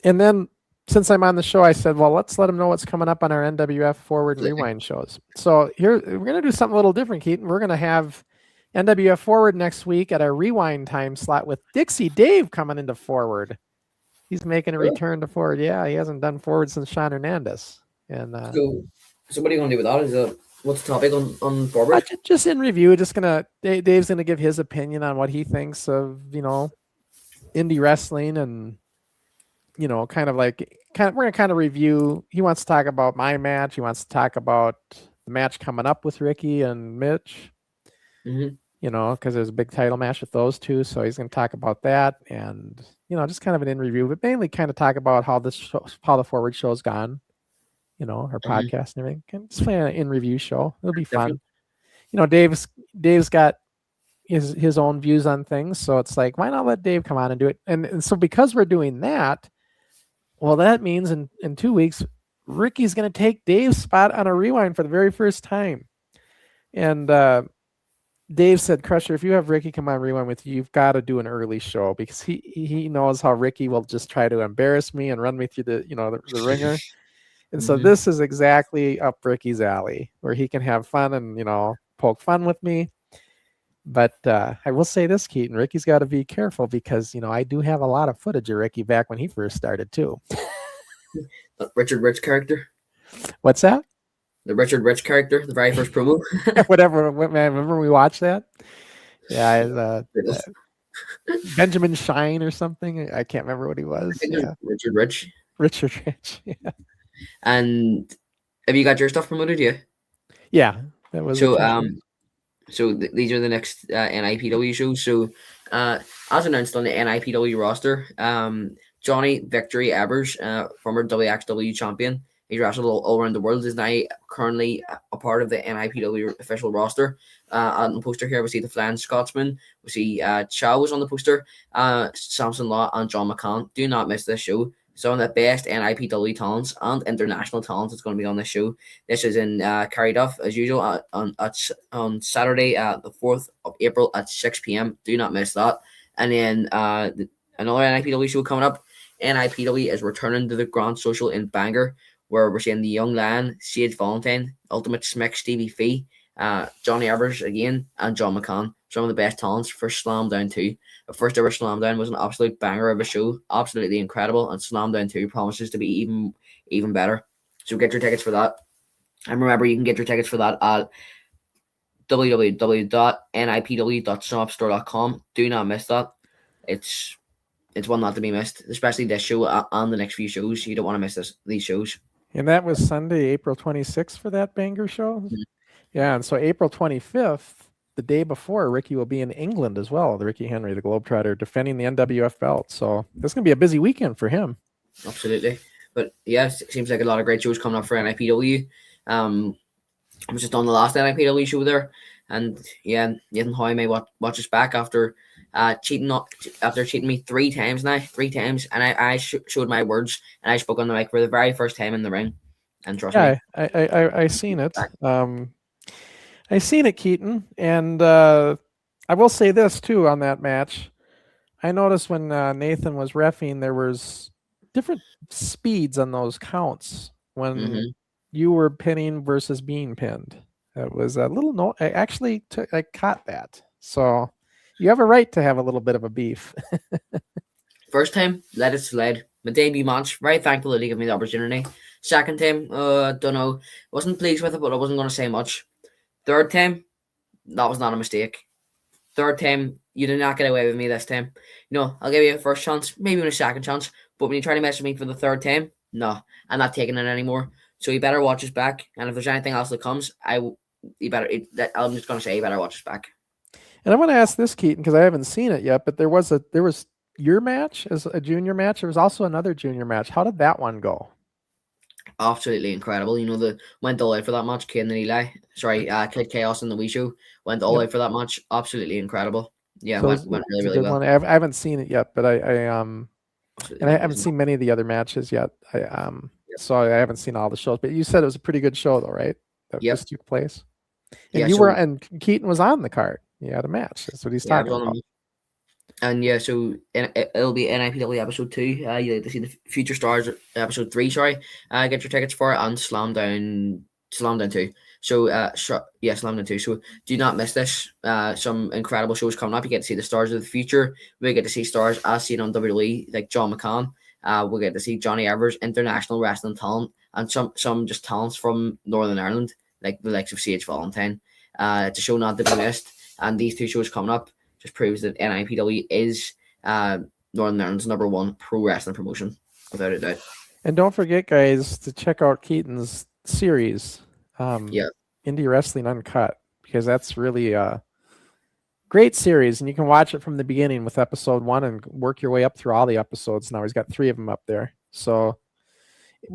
And then since I'm on the show, I said, well, let's let them know what's coming up on our NWF Forward and Yeah. Rewind shows. So here we're going to do something a little different, Keaton. We're going to have NWF Forward next week at our Rewind time slot with Dixie Dave coming into Forward. He's making a return to Forward. Yeah, he hasn't done Forward since Sean Hernandez. And So what are you going to do with that? What's the topic on Forward? just in review, Dave's gonna give his opinion on what he thinks of indie wrestling, and we're gonna kind of review. He wants to talk about my match. He wants to talk about the match coming up with Ricky and Mitch. Mm-hmm. Because there's a big title match with those two, so he's gonna talk about that, and just kind of an in review, but mainly kind of talk about how the Forward show's gone. Her podcast and everything. Just play an in review show. It'll be fun. Dave's got his own views on things, so it's like, why not let Dave come on and do it? And so because we're doing that, well, that means in 2 weeks, Ricky's going to take Dave's spot on a Rewind for the very first time. And Dave said, Crusher, if you have Ricky come on Rewind with you, you've got to do an early show, because he knows how Ricky will just try to embarrass me and run me through the ringer. And so this is exactly up Ricky's alley, where he can have fun and, poke fun with me. But I will say this, Keaton, Ricky's got to be careful, because, I do have a lot of footage of Ricky back when he first started too. Richard Rich character. What's that? The Richard Rich character, the very first promo. Whatever, man. Remember we watched that? Yeah, Benjamin Shine or something. I can't remember what he was. Yeah. Richard Rich. Richard Rich. Yeah. And have you got your stuff promoted yet? Yeah. That was so these are the next NIPW shows. So as announced on the NIPW roster, Johnny Victory Evers, former WXW champion, he's wrestled all around the world, is now currently a part of the NIPW official roster. On the poster here, we see the Flying Scotsman. We see Chow was on the poster, Samson Law and John McCann. Do not miss this show. Some of the best NIPW talents and international talents is going to be on this show. This is in Carryduff, as usual, on Saturday, the 4th of April at 6 p.m. Do not miss that. And then another NIPW show coming up. NIPW is returning to the Grand Social in Bangor, where we're seeing the Young Lion, Sage Valentine, Ultimate Smick, Stevie Fee, Johnny Evers again, and John McCann. Some of the best talents for Slam Down 2. The first ever Slam Down was an absolute banger of a show, absolutely incredible, and Slam Down 2 promises to be even better. So get your tickets for that. And remember, you can get your tickets for that at www.nipw.snapstore.com. Do not miss that. It's one not to be missed, especially this show and the next few shows. You don't want to miss these shows. And that was Sunday, April 26th for that Bangor show? Mhm. Yeah, and so April 25th, the day before, Ricky will be in England as well, the Ricky Henry, the Globetrotter, defending the NWF belt. So this is going to be a busy weekend for him. Absolutely. But yeah, it seems like a lot of great shows coming up for NIPW. I was just on the last NIPW show there, and yeah, Nathan Hoy may watch us back after cheating me three times, and I showed my words, and I spoke on the mic for the very first time in the ring, and trust me. I seen it. I seen it, Keaton, and I will say this too on that match. I noticed when Nathan was reffing, there was different speeds on those counts when you were pinning versus being pinned. It was a little I caught that. So you have a right to have a little bit of a beef. First time, let it slide. My debut match, very thankful that he gave me the opportunity. Second time, don't know, wasn't pleased with it, but I wasn't going to say much. Third time, that was not a mistake. Third time, you did not get away with me this time. I'll give you a first chance, maybe even a second chance, but when you try to mess with me for the third time, no, I'm not taking it anymore. So you better watch us back, and if there's anything else that comes, I'm just going to say you better watch us back. And I want to ask this, Keaton, because I haven't seen it yet, but there was your match as a junior match. There was also another junior match. How did that one go? Absolutely incredible. Went all out for that match. Keaton and Eli, Kid Chaos and the Wee Show went all out for that match. Absolutely incredible. Yeah, So went really well. I haven't seen it yet, but I haven't seen many of the other matches yet. So I haven't seen all the shows. But you said it was a pretty good show, though, right? That just took place. And and Keaton was on the card. He had a match. That's what he's talking about. And yeah, so it'll be NIPW episode 2. You like to see the Future Stars episode 3. Get your tickets for it, and Slam Down 2. So Slam Down 2. So do not miss this. Some incredible shows coming up. You get to see the stars of the future. We get to see stars as seen on WWE, like John McCann. We'll get to see Johnny Evers, international wrestling talent, and some just talents from Northern Ireland, like the likes of Sage Valentine. It's a show not to be missed. And these two shows coming up just proves that NIPW is Northern Ireland's #1 pro wrestling promotion, without a doubt. And don't forget, guys, to check out Keaton's series, Indie Wrestling Uncut, because that's really a great series, and you can watch it from the beginning with episode 1 and work your way up through all the episodes. Now he's got 3 of them up there. So,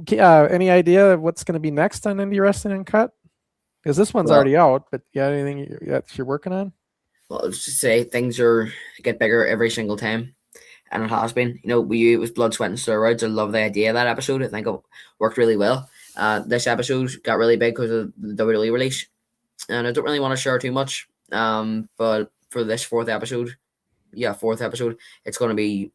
any idea of what's going to be next on Indie Wrestling Uncut? Because this one's already out, but you got anything that you're working on? Well, let's just say things get bigger every single time, and it has been. It was blood, sweat, and steroids. I love the idea of that episode. I think it worked really well. This episode got really big because of the WWE release, and I don't really want to share too much. But for this fourth episode, it's going to be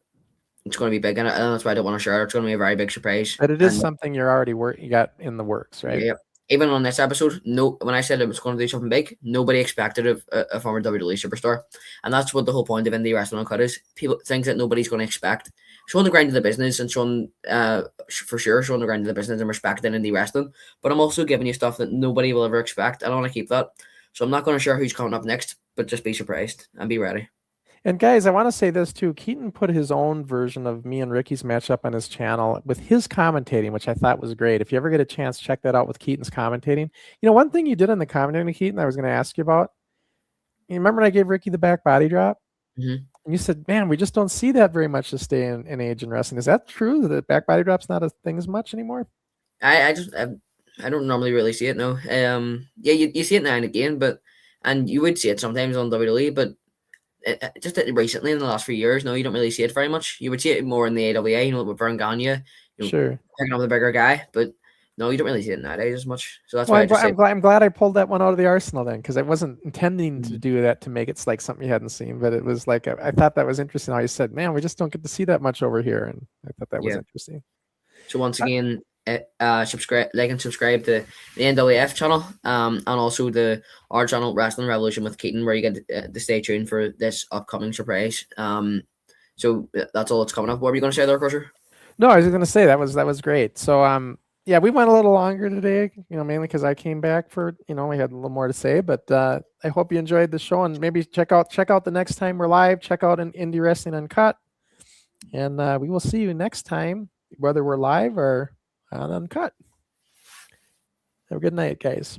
big, and that's why I don't want to share it. It's going to be a very big surprise. But it is something you're already you got in the works, right? Yeah. Even on this episode, when I said it was going to do something big, nobody expected a former WWE superstar. And that's what the whole point of Indie Wrestling Uncut is. People think that nobody's going to expect. Showing the grind of the business and showing the grind of the business and respecting indie wrestling. But I'm also giving you stuff that nobody will ever expect. I don't want to keep that. So I'm not going to share who's coming up next, but just be surprised and be ready. And guys, I want to say this too. Keaton put his own version of me and Ricky's match up on his channel with his commentating, which I thought was great. If you ever get a chance, check that out with Keaton's commentating. One thing you did in the commentating, Keaton, I was going to ask you about. You remember when I gave Ricky the back body drop? Mm-hmm. And you said, man, we just don't see that very much this day in age in wrestling. Is that true? That back body drop's not a thing as much anymore? I don't normally really see it, no. You see it now and again, and you would see it sometimes on WWE, but just recently in the last few years, no, you don't really see it very much. You would see it more in the AWA, with Vern Gagne, sure, picking up the bigger guy. But No, you don't really see it nowadays as much. So that's Well, why I just say, I'm glad I pulled that one out of the arsenal then, because I wasn't intending to do that to make it like something you hadn't seen, but it was like I thought that was interesting how you said, man, we just don't get to see that much over here, and I thought that was Yeah. interesting. so once again, subscribe, like and subscribe to the NWF channel, and also our channel Wrestling Revolution with Keaton, where you get to stay tuned for this upcoming surprise. So that's all that's coming up. What were you going to say there, Crusher? No, I was going to say that was great. So yeah, we went a little longer today, mainly because I came back for, we had a little more to say, but I hope you enjoyed the show, and maybe check out the next time we're live, check out an Indie Wrestling Uncut, and we will see you next time, whether we're live or on Uncut. Have a good night, guys.